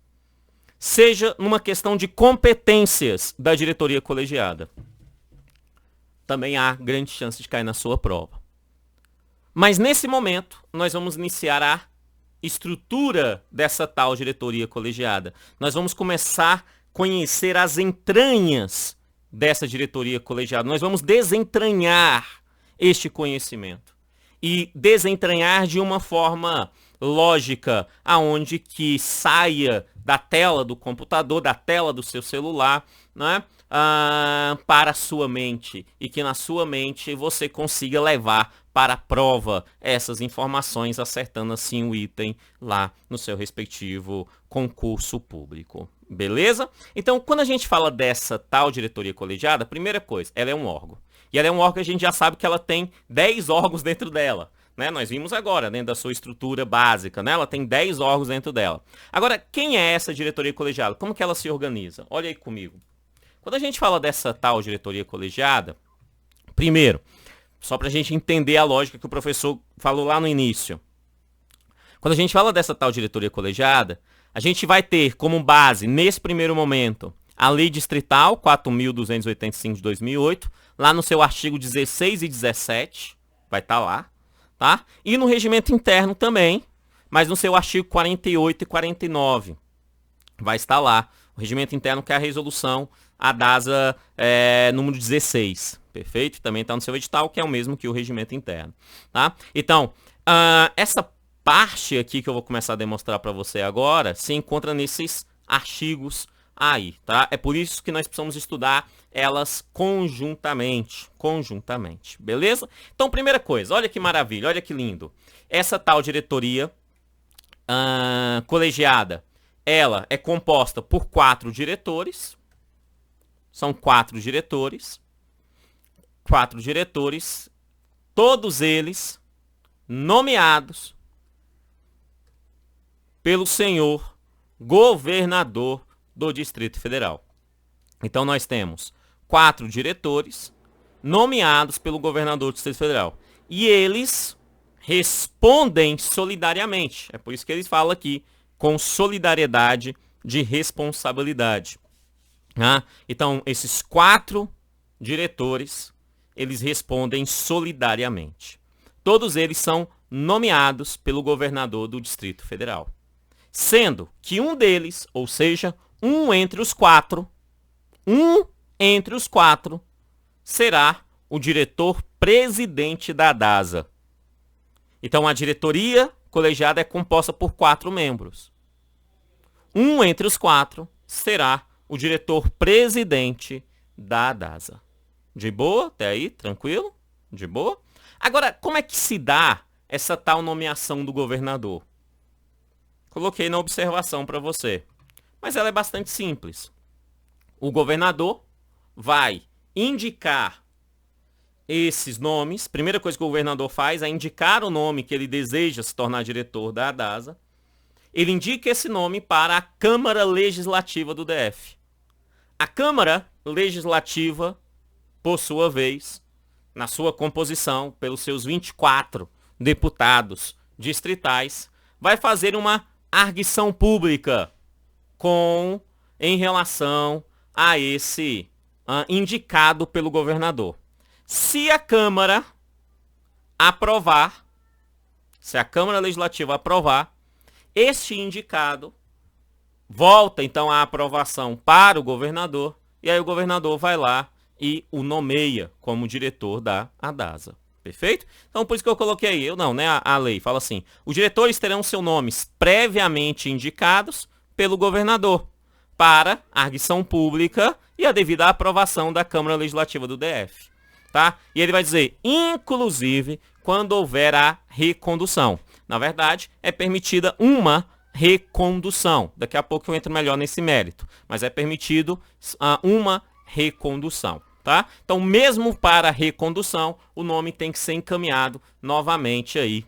S1: seja numa questão de competências da diretoria colegiada. Também há grande chance de cair na sua prova. Mas nesse momento, nós vamos iniciar a estrutura dessa tal diretoria colegiada. Nós vamos começar a conhecer as entranhas dessa diretoria colegiada. Nós vamos desentranhar este conhecimento. E desentranhar de uma forma lógica, aonde que saia da tela do computador, da tela do seu celular, né, para a sua mente. E que na sua mente você consiga levar para a prova essas informações, acertando assim o item lá no seu respectivo concurso público. Beleza? Então, quando a gente fala dessa tal diretoria colegiada, primeira coisa, ela é um órgão. E ela é um órgão que a gente já sabe que ela tem 10 órgãos dentro dela. né? Nós vimos agora, dentro da sua estrutura básica, né? Ela tem 10 órgãos dentro dela. Agora, quem é essa diretoria colegiada? Como que ela se organiza? Olha aí comigo. Quando a gente fala dessa tal diretoria colegiada, primeiro, só para a gente entender a lógica que o professor falou lá no início. Quando a gente fala dessa tal diretoria colegiada, a gente vai ter como base, nesse primeiro momento, a Lei Distrital 4.285 de 2008, lá no seu artigo 16 e 17, vai estar lá, tá? E no regimento interno também, mas no seu artigo 48 e 49, vai estar lá. O regimento interno, que é a resolução, a DASA número 16, perfeito? Também está no seu edital, que é o mesmo que o regimento interno, tá? Então, essa parte aqui que eu vou começar a demonstrar para você agora se encontra nesses artigos aí, tá? É por isso que nós precisamos estudar elas conjuntamente, beleza? Então, primeira coisa, olha que maravilha, olha que lindo. Essa tal diretoria colegiada, ela é composta por 4 diretores, são 4 diretores, todos eles nomeados pelo senhor governador do Distrito Federal. Então nós temos 4 diretores nomeados pelo governador do Distrito Federal. E eles respondem solidariamente. É por isso que eles falam aqui com solidariedade de responsabilidade. Então esses 4 diretores, eles respondem solidariamente. Todos eles são nomeados pelo governador do Distrito Federal. Sendo que um deles, ou seja, um entre os 4, será o diretor-presidente da DASA. Então, a diretoria colegiada é composta por 4 membros. Um entre os 4 será o diretor-presidente da DASA. De boa? Até aí? Tranquilo? De boa? Agora, como é que se dá essa tal nomeação do governador? Coloquei na observação para você. Mas ela é bastante simples. O governador vai indicar esses nomes. Primeira coisa que o governador faz é indicar o nome que ele deseja se tornar diretor da DASA. Ele indica esse nome para a Câmara Legislativa do DF. A Câmara Legislativa, por sua vez, na sua composição, pelos seus 24 deputados distritais, vai fazer uma arguição pública em relação a esse indicado pelo governador. Se a Câmara aprovar, se a Câmara Legislativa aprovar, este indicado volta então a aprovação para o governador, e aí o governador vai lá e o nomeia como diretor da DASA. Perfeito? Então, por isso que eu coloquei aí, a lei fala assim, os diretores terão seus nomes previamente indicados pelo governador para a arguição pública e a devida aprovação da Câmara Legislativa do DF. Tá? E ele vai dizer, inclusive, quando houver a recondução. Na verdade, é permitida uma recondução. Daqui a pouco eu entro melhor nesse mérito. Mas é permitido uma recondução. Tá? Então, mesmo para a recondução, o nome tem que ser encaminhado novamente aí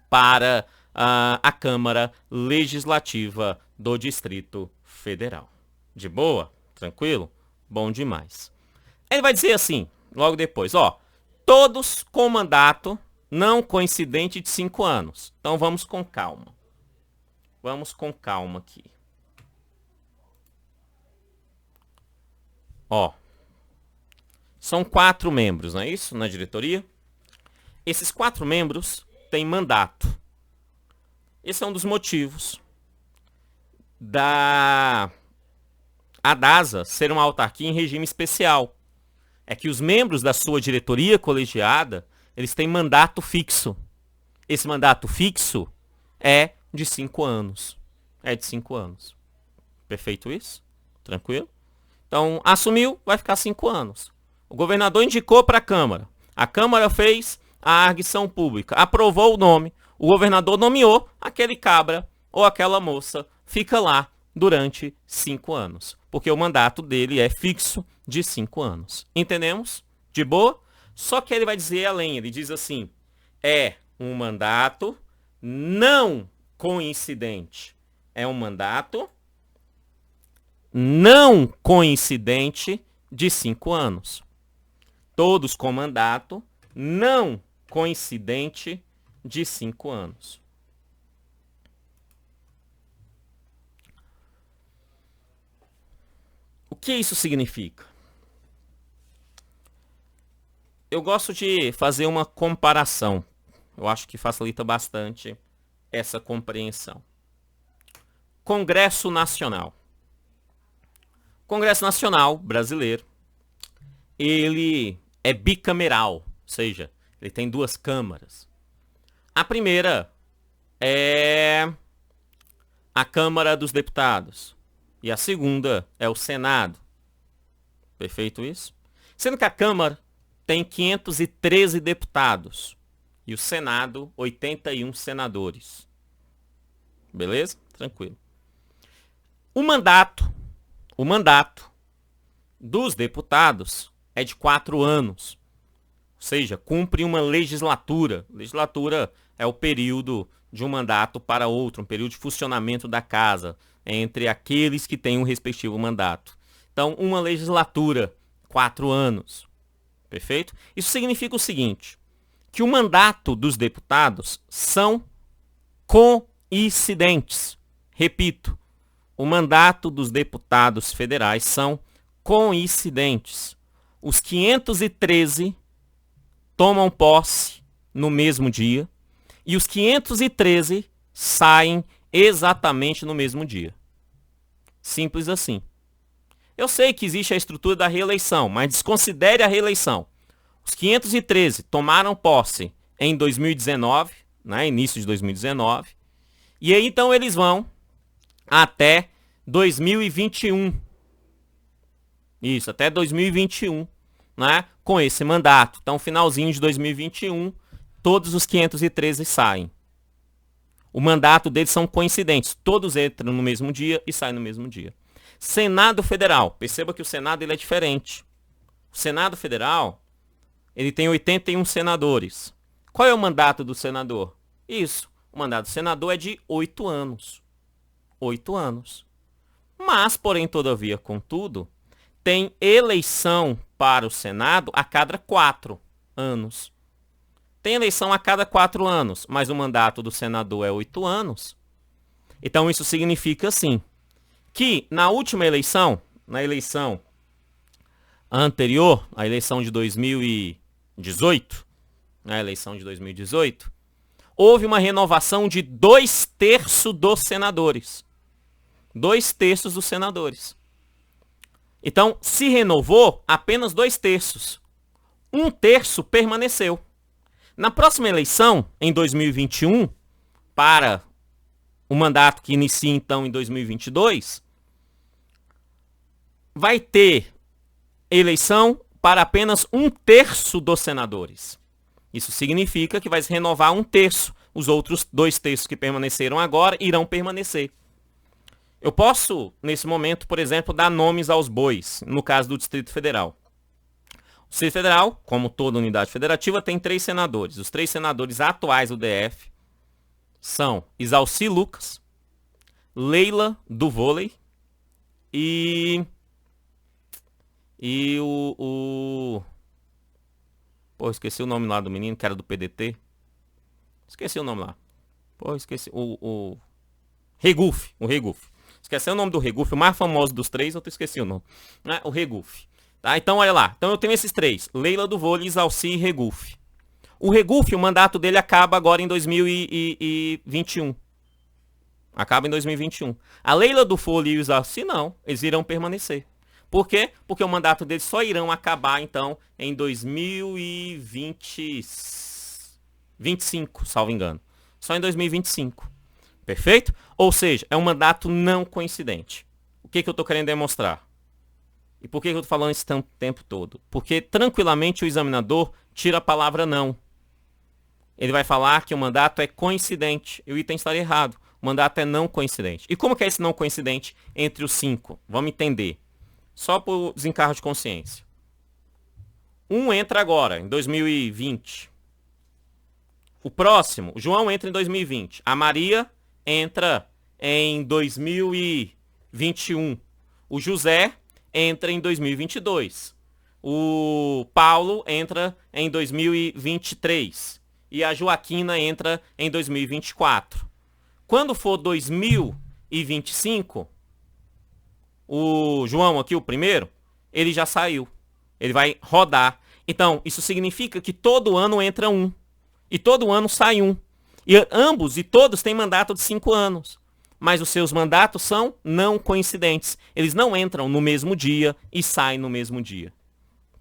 S1: para a Câmara Legislativa do Distrito Federal. De boa? Tranquilo? Bom demais. Ele vai dizer assim, logo depois, todos com mandato não coincidente de 5 anos. Então, vamos com calma. Vamos com calma aqui. São 4 membros, não é isso? Na diretoria. Esses 4 membros têm mandato. Esse é um dos motivos da DASA ser uma autarquia em regime especial. É que os membros da sua diretoria colegiada, eles têm mandato fixo. Esse mandato fixo é de 5 anos. É de 5 anos. Perfeito isso? Tranquilo? Então, assumiu, vai ficar 5 anos. O governador indicou para a Câmara. A Câmara fez a arguição pública, aprovou o nome. O governador nomeou aquele cabra ou aquela moça. Fica lá durante 5 anos. Porque o mandato dele é fixo de 5 anos. Entendemos? De boa? Só que ele vai dizer além. Ele diz assim, Um mandato não coincidente é um mandato não coincidente de 5 anos. Todos com mandato não coincidente de 5 anos. O que isso significa? Eu gosto de fazer uma comparação. Eu acho que facilita bastante essa compreensão. Congresso Nacional. Congresso Nacional brasileiro, ele é bicameral, ou seja, ele tem 2 câmaras. A primeira é a Câmara dos Deputados e a segunda é o Senado. Perfeito isso? Sendo que a Câmara tem 513 deputados e o Senado 81 senadores. Beleza? Tranquilo. O mandato dos deputados é de 4 anos. Ou seja, cumpre uma legislatura. Legislatura é o período de um mandato para outro, um período de funcionamento da casa entre aqueles que têm um respectivo mandato. Então, uma legislatura, 4 anos. Perfeito? Isso significa o seguinte, que o mandato dos deputados são coincidentes. Repito, o mandato dos deputados federais são coincidentes. Os 513 tomam posse no mesmo dia e os 513 saem exatamente no mesmo dia. Simples assim. Eu sei que existe a estrutura da reeleição, mas desconsidere a reeleição. Os 513 tomaram posse em 2019, né, início de 2019, e aí então eles vão até 2021. Isso, até 2021, né? Com esse mandato. Então, finalzinho de 2021, todos os 513 saem. O mandato deles são coincidentes. Todos entram no mesmo dia e saem no mesmo dia. Senado Federal. Perceba que o Senado ele é diferente. O Senado Federal, ele tem 81 senadores. Qual é o mandato do senador? Isso. O mandato do senador é de 8 anos. 8 anos. Mas, porém, todavia, contudo, tem eleição para o Senado a cada 4 anos. Tem eleição a cada 4 anos, mas o mandato do senador é 8 anos. Então, isso significa, assim, que na última eleição, na eleição anterior, a eleição de 2018, na eleição de 2018, houve uma renovação de 2/3 dos senadores. 2/3 dos senadores. Então, se renovou apenas 2/3. 1/3 permaneceu. Na próxima eleição, em 2021, para o mandato que inicia então em 2022, vai ter eleição para apenas 1/3 dos senadores. Isso significa que vai se renovar 1/3. Os outros 2/3 que permaneceram agora irão permanecer. Eu posso, nesse momento, por exemplo, dar nomes aos bois, no caso do Distrito Federal. O Distrito Federal, como toda unidade federativa, tem 3 senadores. Os 3 senadores atuais do DF são Isalci Lucas, Leila do Vôlei e Pô, esqueci o nome lá do menino, que era do PDT. Esqueci o nome lá. Pô, esqueci. O Regufe. O Regufe. Esqueci o nome do Regufe. O mais famoso dos 3, eu esqueci o nome. Né? O Regufe. Tá? Então, olha lá. Então, eu tenho esses 3. Leila do Vôlei, Isalci e Regufe. O Regufe, o mandato dele acaba agora em 2021. Acaba em 2021. A Leila do Vôlei e o Isalci, não. Eles irão permanecer. Por quê? Porque o mandato deles só irão acabar, então, em 2025, salvo engano. Só em 2025. Perfeito? Ou seja, é um mandato não coincidente. O que eu estou querendo demonstrar? E por que eu estou falando esse tempo todo? Porque, tranquilamente, o examinador tira a palavra não. Ele vai falar que o mandato é coincidente. E o item estaria errado. O mandato é não coincidente. E como que é esse não coincidente entre os 5? Vamos entender. Só por desencargo de consciência. Um entra agora, em 2020. O próximo, o João entra em 2020. A Maria entra em 2021. O José entra em 2022. O Paulo entra em 2023. E a Joaquina entra em 2024. Quando for 2025, o João aqui, o primeiro, ele já saiu. Ele vai rodar. Então, isso significa que todo ano entra um. E todo ano sai um. E ambos e todos têm mandato de 5 anos. Mas os seus mandatos são não coincidentes. Eles não entram no mesmo dia e saem no mesmo dia.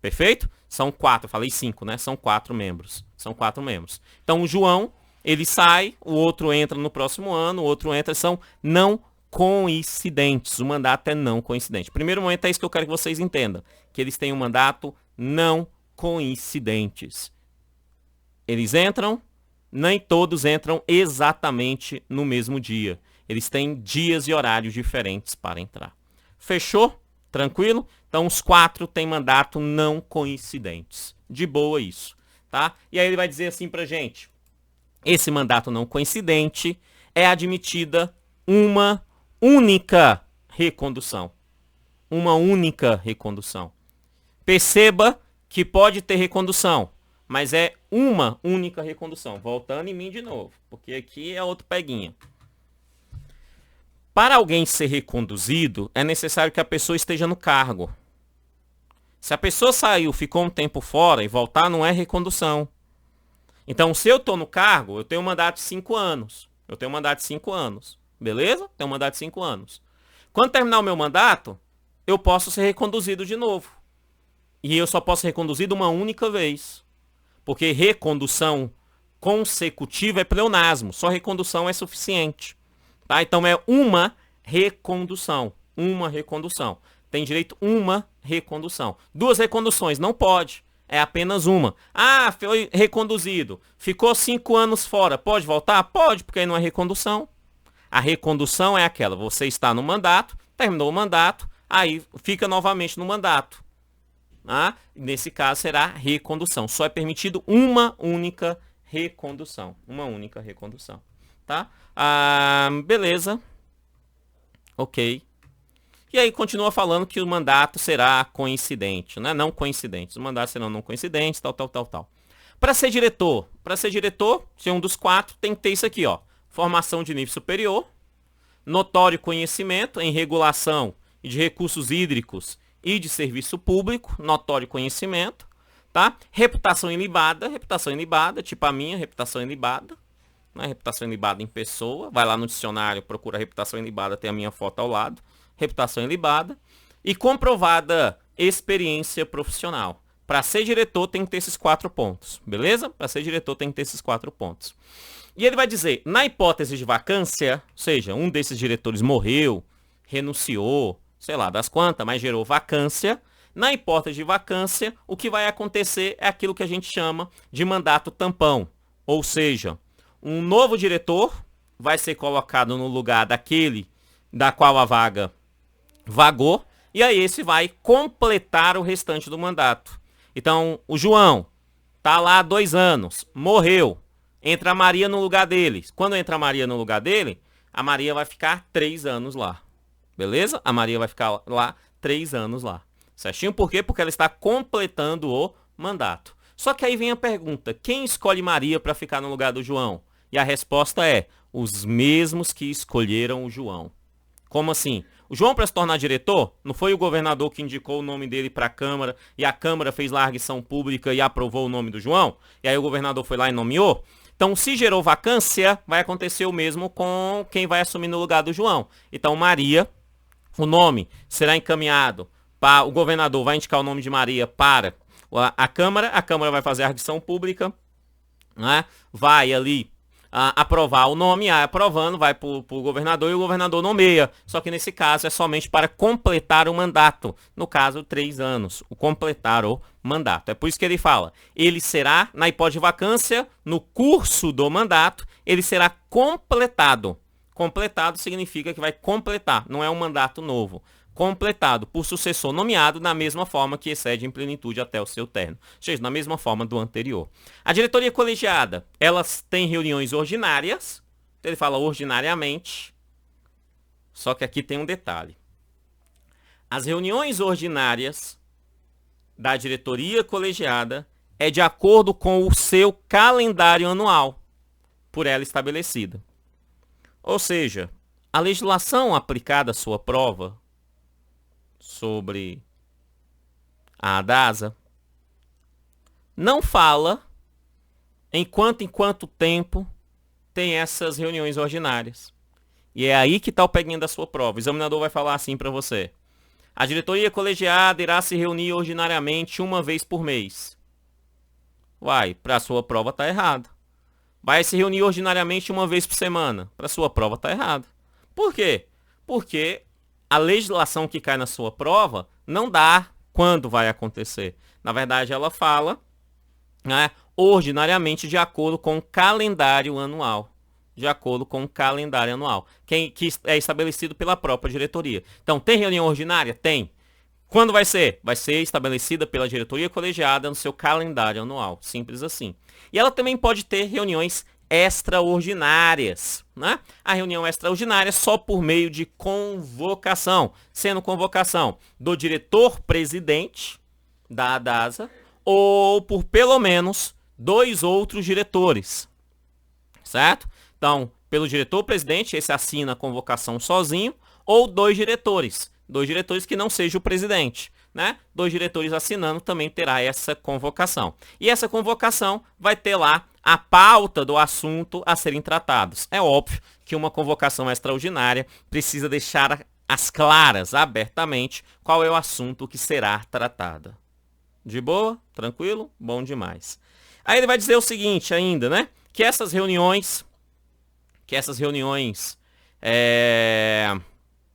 S1: Perfeito? São 4, eu falei 5, né? São 4 membros. São 4 membros. Então o João, ele sai, o outro entra no próximo ano, o outro entra, são não coincidentes. O mandato é não coincidente. Primeiro momento é isso que eu quero que vocês entendam. Que eles têm um mandato não coincidentes. Eles entram, nem todos entram exatamente no mesmo dia. Eles têm dias e horários diferentes para entrar. Fechou? Tranquilo? Então os 4 têm mandato não coincidentes. De boa isso, tá? E aí ele vai dizer assim pra gente. Esse mandato não coincidente é admitida uma única recondução. Uma única recondução. Perceba que pode ter recondução, mas é uma única recondução. Voltando em mim de novo, porque aqui é outro peguinha. Para alguém ser reconduzido, é necessário que a pessoa esteja no cargo. Se a pessoa saiu, ficou um tempo fora e voltar, não é recondução. Então, se eu estou no cargo, eu tenho um mandato de 5 anos. Eu tenho um mandato de 5 anos. Beleza? Tenho um mandato de 5 anos. Quando terminar o meu mandato, eu posso ser reconduzido de novo. E eu só posso ser reconduzido uma única vez. Porque recondução consecutiva é pleonasmo. Só recondução é suficiente. Tá? Então é uma recondução. Uma recondução. Tem direito uma recondução. 2 reconduções, não pode. É apenas uma. Ah, foi reconduzido. Ficou 5 anos fora. Pode voltar? Pode, porque aí não é recondução. A recondução é aquela. Você está no mandato, terminou o mandato, aí fica novamente no mandato. Ah, nesse caso será recondução. Só é permitido uma única recondução. Uma única recondução. Tá? Beleza. Ok. E aí continua falando que o mandato será coincidente, né? Não coincidente. Os mandatos serão não coincidentes, tal. Para ser diretor, ser um dos 4, tem que ter isso aqui, ó. Formação de nível superior, notório conhecimento em regulação de recursos hídricos e de serviço público, notório conhecimento, tá? Reputação ilibada, tipo a minha, reputação ilibada. Reputação ilibada em pessoa, vai lá no dicionário, procura reputação ilibada, tem a minha foto ao lado, reputação ilibada, e comprovada experiência profissional. Para ser diretor tem que ter esses 4 pontos, beleza? Para ser diretor tem que ter esses 4 pontos. E ele vai dizer, na hipótese de vacância, ou seja, um desses diretores morreu, renunciou, sei lá das quantas, mas gerou vacância, na hipótese de vacância, o que vai acontecer é aquilo que a gente chama de mandato tampão, ou seja, um novo diretor vai ser colocado no lugar daquele da qual a vaga vagou, e aí esse vai completar o restante do mandato. Então, o João tá lá há 2 anos, morreu, entra a Maria no lugar dele. Quando entra a Maria no lugar dele, a Maria vai ficar 3 anos lá. Beleza? A Maria vai ficar lá 3 anos lá. Certinho? Por quê? Porque ela está completando o mandato. Só que aí vem a pergunta, quem escolhe Maria para ficar no lugar do João? E a resposta é, os mesmos que escolheram o João. Como assim? O João, para se tornar diretor, não foi o governador que indicou o nome dele para a Câmara e a Câmara fez larguição pública e aprovou o nome do João? E aí o governador foi lá e nomeou? Então, se gerou vacância, vai acontecer o mesmo com quem vai assumir no lugar do João. Então, Maria, o nome será encaminhado para o governador, vai indicar o nome de Maria para a Câmara vai fazer a arguição pública, né? Vai ali aprovar o nome, aprovando, vai para o governador e o governador nomeia. Só que nesse caso é somente para completar o mandato. No caso, 3 anos. O completar o mandato. É por isso que ele fala. Ele será, na hipótese de vacância, no curso do mandato, ele será completado. Completado significa que vai completar. Não é um mandato novo. completado por sucessor nomeado na mesma forma que excede em plenitude até o seu término, ou seja, na mesma forma do anterior. A diretoria colegiada, elas têm reuniões ordinárias, ele fala ordinariamente, só que aqui tem um detalhe. As reuniões ordinárias da diretoria colegiada é de acordo com o seu calendário anual, por ela estabelecida. Ou seja, a legislação aplicada à sua prova sobre a ADASA não fala em quanto tempo tem essas reuniões ordinárias. E é aí que está o peguinho da sua prova. O examinador vai falar assim para você. A diretoria colegiada irá se reunir ordinariamente uma vez por mês. Uai, para a sua prova está errado. Vai se reunir ordinariamente uma vez por semana. Para a sua prova está errado. Por quê? Porque a legislação que cai na sua prova não dá quando vai acontecer. Na verdade, ela fala, né, ordinariamente de acordo com o calendário anual. De acordo com o calendário anual, que é estabelecido pela própria diretoria. Então, tem reunião ordinária? Tem. Quando vai ser? Vai ser estabelecida pela diretoria colegiada no seu calendário anual. Simples assim. E ela também pode ter reuniões extraordinárias, né? A reunião extraordinária só por meio de convocação, sendo convocação do diretor-presidente da ADASA ou por pelo menos 2 outros diretores, certo? Então, pelo diretor-presidente, esse assina a convocação sozinho, ou 2 diretores. 2 diretores que não seja o presidente, né? 2 diretores assinando também terá essa convocação. E essa convocação vai ter lá a pauta do assunto a serem tratados. É óbvio que uma convocação extraordinária precisa deixar as claras, abertamente, qual é o assunto que será tratado. De boa? Tranquilo? Bom demais. Aí ele vai dizer o seguinte ainda, né? Que essas reuniões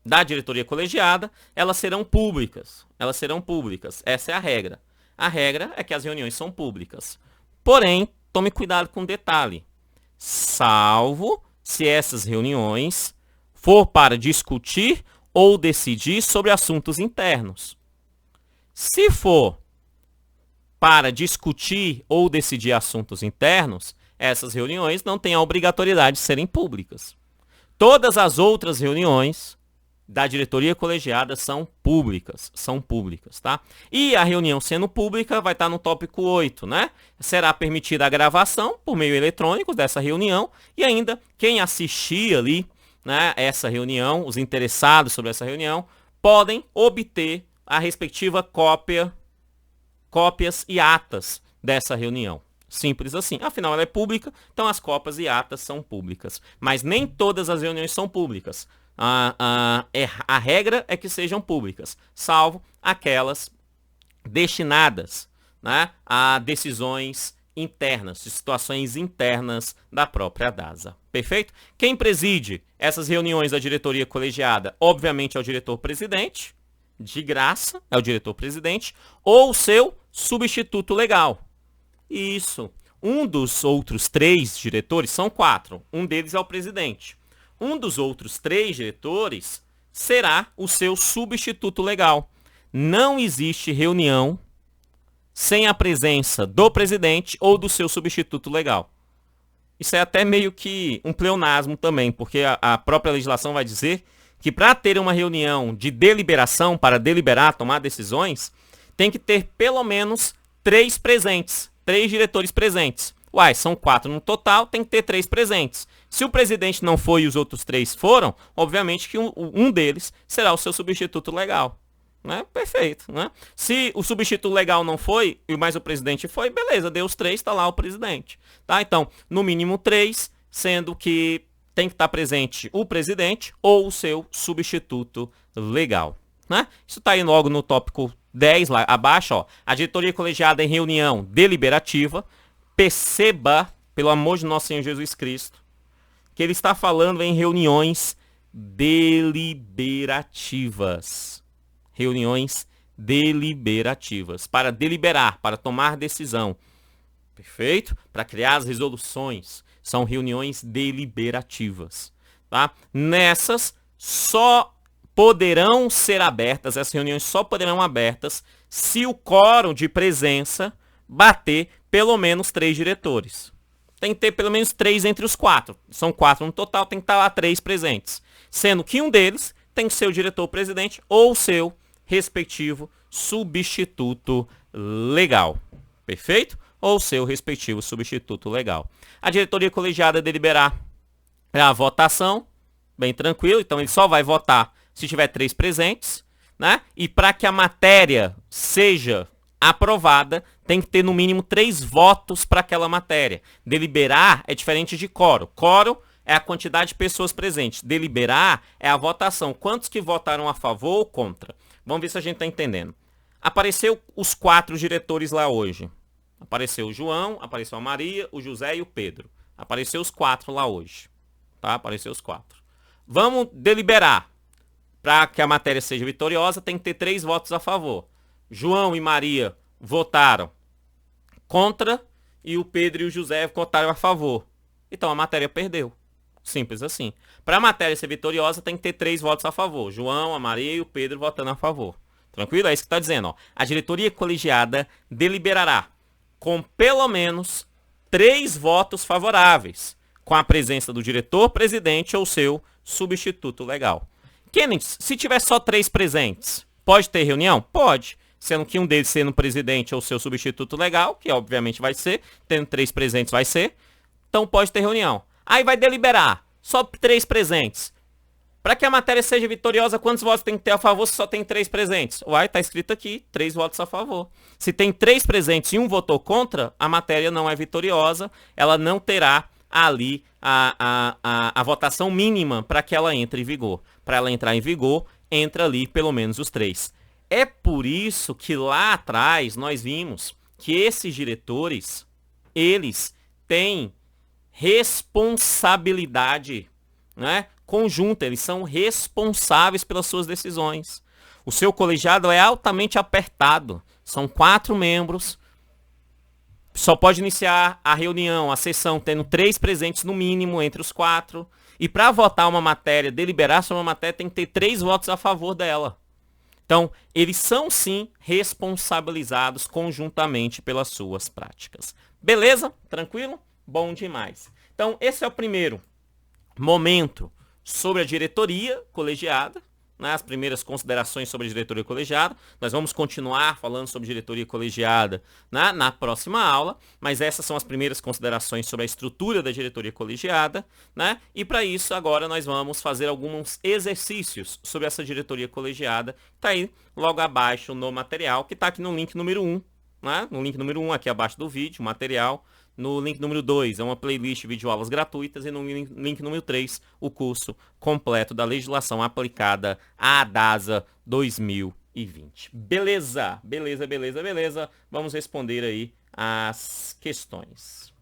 S1: da diretoria colegiada, elas serão públicas. Elas serão públicas. Essa é a regra. A regra é que as reuniões são públicas. Porém, tome cuidado com um detalhe. Salvo se essas reuniões for para discutir ou decidir sobre assuntos internos. Se for para discutir ou decidir assuntos internos, essas reuniões não têm a obrigatoriedade de serem públicas. Todas as outras reuniões da diretoria colegiada são públicas, tá? E a reunião sendo pública vai estar no tópico 8, né? Será permitida a gravação por meio eletrônico dessa reunião e ainda quem assistir ali, né, essa reunião, os interessados sobre essa reunião, podem obter a respectiva cópias e atas dessa reunião. Simples assim. Afinal, ela é pública, então as cópias e atas são públicas. Mas nem todas as reuniões são públicas. A regra é que sejam públicas, salvo aquelas destinadas, né, a decisões internas, situações internas da própria DASA. Perfeito? Quem preside essas reuniões da diretoria colegiada, obviamente, é o diretor-presidente, de graça, é o diretor-presidente, ou o seu substituto legal. Isso. Um dos outros 3 diretores, são 4, um deles é o presidente. Um dos outros 3 diretores será o seu substituto legal. Não existe reunião sem a presença do presidente ou do seu substituto legal. Isso é até meio que um pleonasmo também, porque a própria legislação vai dizer que para ter uma reunião de deliberação, para deliberar, tomar decisões, tem que ter pelo menos 3 presentes, 3 diretores presentes. Uai, são 4 no total, tem que ter 3 presentes. Se o presidente não foi e os outros 3 foram, obviamente que um deles será o seu substituto legal. Né? Perfeito. Né? Se o substituto legal não foi, mas o presidente foi, beleza, deu os 3, está lá o presidente. Tá? Então, no mínimo 3, sendo que tem que estar presente o presidente ou o seu substituto legal. Né? Isso está aí logo no tópico 10, lá abaixo. Ó. A diretoria colegiada em reunião deliberativa. Perceba, pelo amor de nosso Senhor Jesus Cristo, que ele está falando em reuniões deliberativas. Reuniões deliberativas. Para deliberar, para tomar decisão. Perfeito? Para criar as resoluções. São reuniões deliberativas. Tá? Nessas, só poderão ser abertas, essas reuniões só poderão abertas se o quórum de presença bater pelo menos 3 diretores. Tem que ter pelo menos 3 entre os 4. São 4 no total, tem que estar lá 3 presentes. Sendo que um deles tem que ser o diretor-presidente ou seu respectivo substituto legal. Perfeito? Ou seu respectivo substituto legal. A diretoria colegiada deliberar a votação, bem tranquilo, então ele só vai votar se tiver 3 presentes, né? E para que a matéria seja aprovada, tem que ter no mínimo 3 votos para aquela matéria. Deliberar é diferente de quórum. Quórum é a quantidade de pessoas presentes. Deliberar é a votação. Quantos que votaram a favor ou contra? Vamos ver se a gente está entendendo. Apareceu os 4 diretores lá hoje. Apareceu o João, apareceu a Maria, o José e o Pedro. Apareceu os 4 lá hoje. Tá? Apareceu os 4. Vamos deliberar. Para que a matéria seja vitoriosa, tem que ter 3 votos a favor. João e Maria votaram contra e o Pedro e o José votaram a favor. Então a matéria perdeu. Simples assim. Para a matéria ser vitoriosa, tem que ter 3 votos a favor. João, a Maria e o Pedro votando a favor. Tranquilo? É isso que está dizendo. Ó. A diretoria colegiada deliberará com pelo menos 3 votos favoráveis, com a presença do diretor-presidente ou seu substituto legal. Kennedy, se tiver só 3 presentes, pode ter reunião? Pode. Sendo que um deles sendo o presidente ou seu substituto legal, que obviamente vai ser, tendo 3 presentes vai ser, então pode ter reunião. Aí vai deliberar, só 3 presentes. Para que a matéria seja vitoriosa, quantos votos tem que ter a favor se só tem 3 presentes? Uai, tá escrito aqui, 3 votos a favor. Se tem 3 presentes e um votou contra, a matéria não é vitoriosa, ela não terá ali a votação mínima para que ela entre em vigor. Para ela entrar em vigor, entra ali pelo menos os 3. É por isso que lá atrás nós vimos que esses diretores, eles têm responsabilidade, né, conjunta, eles são responsáveis pelas suas decisões. O seu colegiado é altamente apertado, são 4 membros, só pode iniciar a reunião, a sessão, tendo 3 presentes no mínimo entre os 4. E para votar uma matéria, deliberar sobre uma matéria, tem que ter 3 votos a favor dela. Então, eles são sim responsabilizados conjuntamente pelas suas práticas. Beleza? Tranquilo? Bom demais. Então, esse é o primeiro momento sobre a diretoria colegiada, né, as primeiras considerações sobre a diretoria colegiada. Nós vamos continuar falando sobre diretoria colegiada, né, na próxima aula, mas essas são as primeiras considerações sobre a estrutura da diretoria colegiada, né? E para isso agora nós vamos fazer alguns exercícios sobre essa diretoria colegiada, está aí logo abaixo no material, que está aqui no link número 1, né? No link número 1 aqui abaixo do vídeo, material. No link número 2 é uma playlist de videoaulas gratuitas e no link número 3 o curso completo da legislação aplicada à DASA 2020. Beleza? Beleza, beleza, beleza. Vamos responder aí as questões.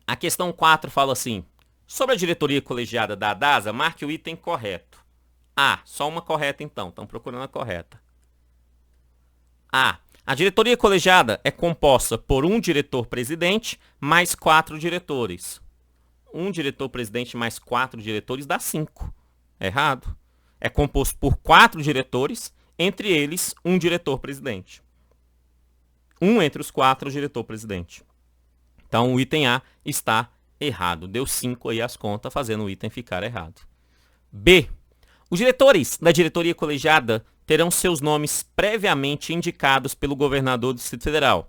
S1: A questão 4 fala assim: sobre a diretoria colegiada da DASA, marque o item correto. A, só uma correta então, estão procurando a correta. A. A diretoria colegiada é composta por um diretor-presidente mais 4 diretores. Um diretor-presidente mais 4 diretores dá 5. Errado. É composto por 4 diretores, entre eles um diretor-presidente. Um entre os 4 diretor-presidente. Então o item A está errado. Deu 5 aí as contas, fazendo o item ficar errado. B. Os diretores da diretoria colegiada terão seus nomes previamente indicados pelo governador do Distrito Federal,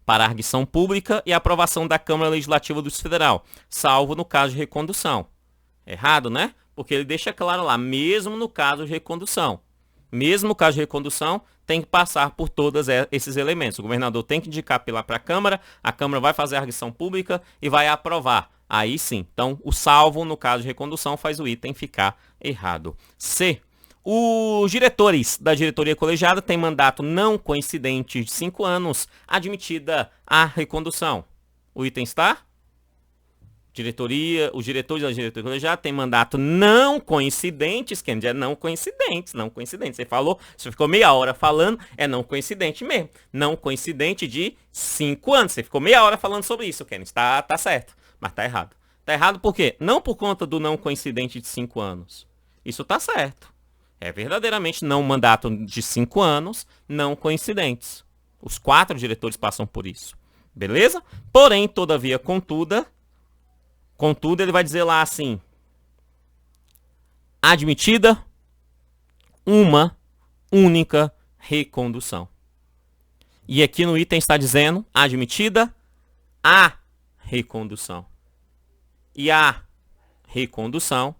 S1: para arguição pública e aprovação da Câmara Legislativa do Distrito Federal, salvo no caso de recondução. Errado, né? Porque ele deixa claro lá, mesmo no caso de recondução. Mesmo no caso de recondução, tem que passar por todos esses elementos. O governador tem que indicar para a Câmara vai fazer a arguição pública e vai aprovar. Aí sim. Então, o salvo, no caso de recondução, faz o item ficar errado. C. Os diretores da diretoria colegiada têm mandato não coincidente de 5 anos, admitida a recondução. O item está? Os diretores da diretoria colegiada têm mandato não coincidentes, que é não coincidentes. Você falou, você ficou meia hora falando, é não coincidente mesmo. Não coincidente de 5 anos. Você ficou meia hora falando sobre isso, Kennedy. Tá certo, mas tá errado. Tá errado por quê? Não por conta do não coincidente de 5 anos. Isso está certo. É verdadeiramente não um mandato de 5 anos, não coincidentes. Os 4 diretores passam por isso. Beleza? Porém, todavia, contudo, ele vai dizer lá assim: admitida uma única recondução. E aqui no item está dizendo admitida a recondução. E a recondução,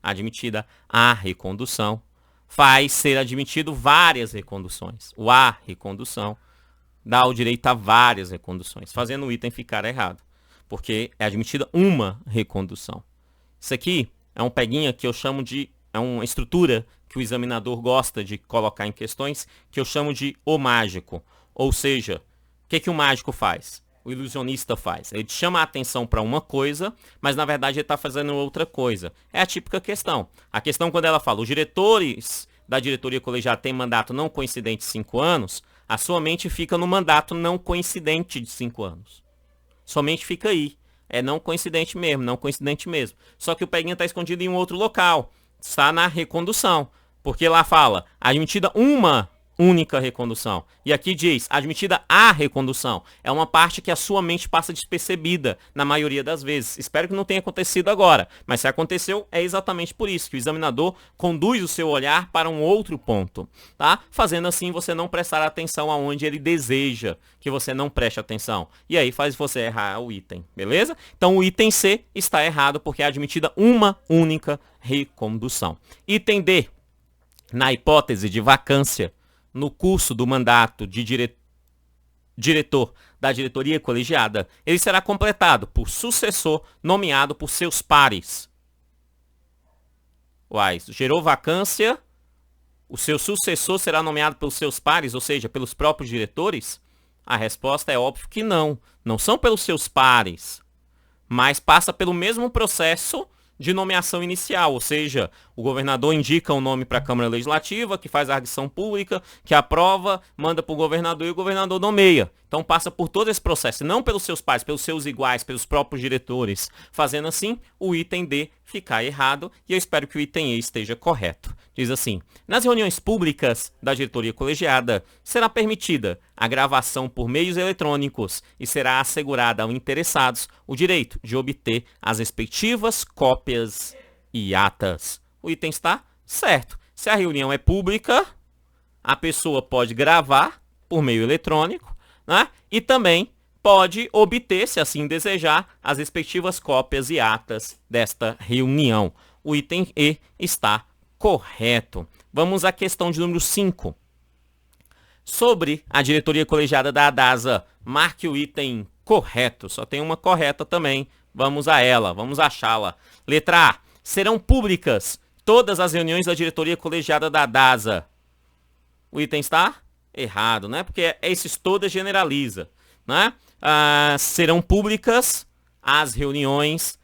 S1: admitida a recondução, faz ser admitido várias reconduções. O a recondução dá o direito a várias reconduções, fazendo o item ficar errado, porque é admitida uma recondução. Isso aqui é um peguinha que eu chamo de, é uma estrutura que o examinador gosta de colocar em questões, que eu chamo de o mágico. Ou seja, o que o mágico faz? O ilusionista faz. Ele chama a atenção para uma coisa, mas na verdade ele está fazendo outra coisa. É a típica questão. A questão quando ela fala, os diretores da diretoria colegiada têm mandato não coincidente de 5 anos, a sua mente fica no mandato não coincidente de 5 anos. Somente fica aí. É não coincidente mesmo, não coincidente mesmo. Só que o peguinha está escondido em um outro local. Está na recondução. Porque lá fala, admitida uma única recondução. E aqui diz, admitida a recondução. É uma parte que a sua mente passa despercebida, na maioria das vezes. Espero que não tenha acontecido agora. Mas se aconteceu, é exatamente por isso que o examinador conduz o seu olhar para um outro ponto. Tá? Fazendo assim você não prestar atenção aonde ele deseja que você não preste atenção. E aí faz você errar o item. Beleza? Então o item C está errado porque é admitida uma única recondução. Item D. Na hipótese de vacância no curso do mandato de diretor da diretoria colegiada, ele será completado por sucessor nomeado por seus pares. Uai, gerou vacância, o seu sucessor será nomeado pelos seus pares, ou seja, pelos próprios diretores? A resposta é óbvio que não. Não são pelos seus pares, mas passa pelo mesmo processo de nomeação inicial, ou seja, o governador indica um nome para a Câmara Legislativa, que faz a arguição pública, que aprova, manda para o governador e o governador nomeia. Então passa por todo esse processo, não pelos seus pares, pelos seus iguais, pelos próprios diretores. Fazendo assim, o item D ficar errado e eu espero que o item E esteja correto. Diz assim, nas reuniões públicas da diretoria colegiada, será permitida a gravação por meios eletrônicos e será assegurada aos interessados o direito de obter as respectivas cópias e atas. O item está certo. Se a reunião é pública, a pessoa pode gravar por meio eletrônico, né? E também pode obter, se assim desejar, as respectivas cópias e atas desta reunião. O item E está correto. Vamos à questão de número 5. Sobre a diretoria colegiada da ADASA, marque o item correto. Só tem uma correta também. Vamos a ela, vamos achá-la. Letra A. Serão públicas todas as reuniões da diretoria colegiada da ADASA. O item está errado, né? Porque esses todas generaliza, né? Serão públicas as reuniões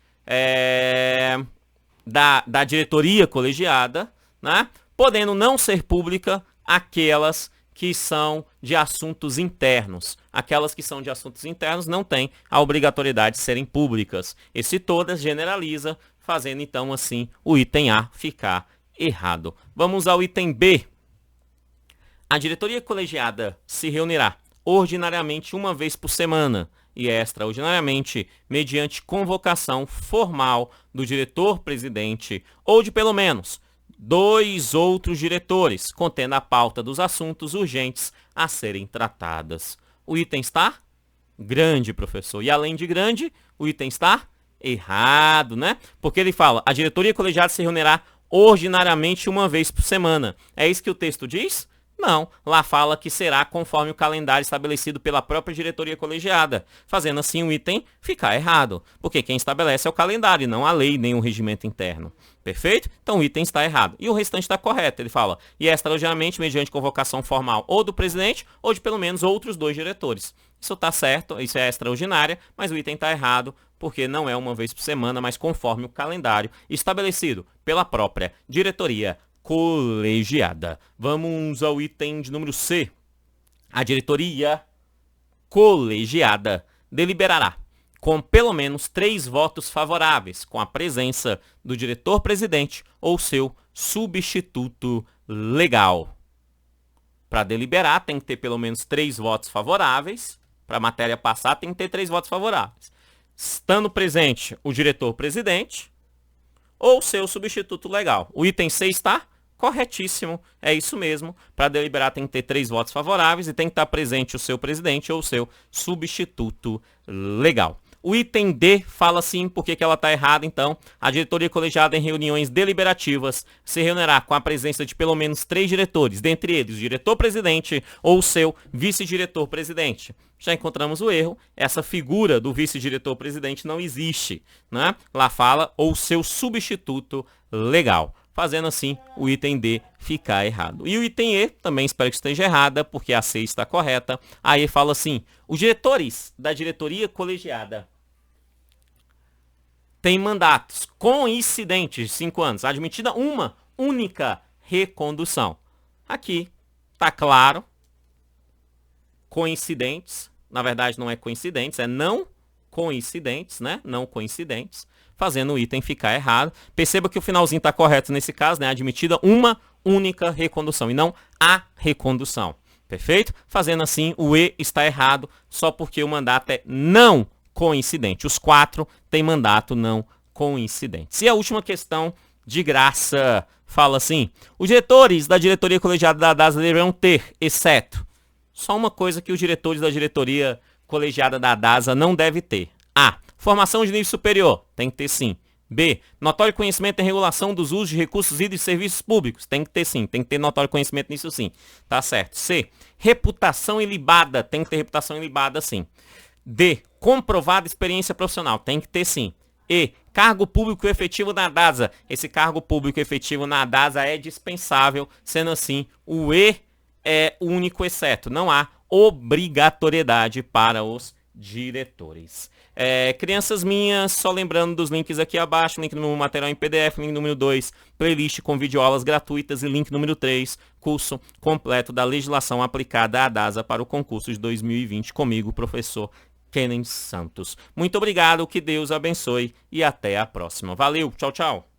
S1: da diretoria colegiada, né? Podendo não ser pública aquelas que são de assuntos internos. Aquelas que são de assuntos internos não têm a obrigatoriedade de serem públicas. Esse todas generaliza, fazendo então assim o item A ficar errado. Vamos ao item B. A diretoria colegiada se reunirá ordinariamente uma vez por semana e extraordinariamente mediante convocação formal do diretor-presidente ou de pelo menos 2 outros diretores, contendo a pauta dos assuntos urgentes a serem tratadas. O item está grande, professor. E além de grande, o item está errado, né? Porque ele fala, a diretoria colegiada se reunirá ordinariamente uma vez por semana. É isso que o texto diz? Não, lá fala que será conforme o calendário estabelecido pela própria diretoria colegiada, fazendo assim o item ficar errado, porque quem estabelece é o calendário, não a lei nem o regimento interno. Perfeito? Então o item está errado. E o restante está correto. Ele fala, e extraordinariamente mediante convocação formal ou do presidente ou de pelo menos outros 2 diretores. Isso está certo, isso é extraordinária, mas o item está errado, porque não é uma vez por semana, mas conforme o calendário estabelecido pela própria diretoria colegiada. Vamos ao item de número C. A diretoria colegiada deliberará com pelo menos 3 votos favoráveis, com a presença do diretor-presidente ou seu substituto legal. Para deliberar, tem que ter pelo menos 3 votos favoráveis. Para a matéria passar, tem que ter 3 votos favoráveis. Estando presente o diretor-presidente ou seu substituto legal. O item 6 está corretíssimo, é isso mesmo. Para deliberar tem que ter 3 votos favoráveis e tem que estar presente o seu presidente ou o seu substituto legal. O item D fala assim, por que ela está errada, então. A diretoria colegiada em reuniões deliberativas se reunirá com a presença de pelo menos 3 diretores, dentre eles o diretor-presidente ou o seu vice-diretor-presidente. Já encontramos o erro, essa figura do vice-diretor-presidente não existe, né? Lá fala ou seu substituto legal. Fazendo assim o item D ficar errado. E o item E, também espero que esteja errada, porque a C está correta. Aí fala assim, os diretores da diretoria colegiada têm mandatos coincidentes de 5 anos, admitida uma única recondução. Aqui está claro, coincidentes, na verdade não é coincidentes, é não coincidentes, né? Não coincidentes, fazendo o item ficar errado. Perceba que o finalzinho está correto nesse caso, né? Admitida uma única recondução e não a recondução. Perfeito? Fazendo assim, o E está errado só porque o mandato é não coincidente. Os 4 têm mandato não coincidente. E a última questão de graça fala assim, os diretores da diretoria colegiada da DASA deverão ter, exceto, só uma coisa que os diretores da diretoria colegiada da DASA não devem ter. A. Formação de nível superior. Tem que ter sim. B. Notório conhecimento em regulação dos usos de recursos e de serviços públicos. Tem que ter sim. Tem que ter notório conhecimento nisso sim. Tá certo. C. Reputação ilibada. Tem que ter reputação ilibada sim. D. Comprovada experiência profissional. Tem que ter sim. E. Cargo público efetivo na DASA. Esse cargo público efetivo na DASA é dispensável. Sendo assim, o E é o único exceto. Não há obrigatoriedade para os diretores. Crianças minhas, só lembrando dos links aqui abaixo, link número 1, material em PDF, link número 2, playlist com videoaulas gratuitas e link número 3, curso completo da legislação aplicada à DASA para o concurso de 2020 comigo, professor Kennedy Santos. Muito obrigado, que Deus abençoe e até a próxima. Valeu, tchau, tchau.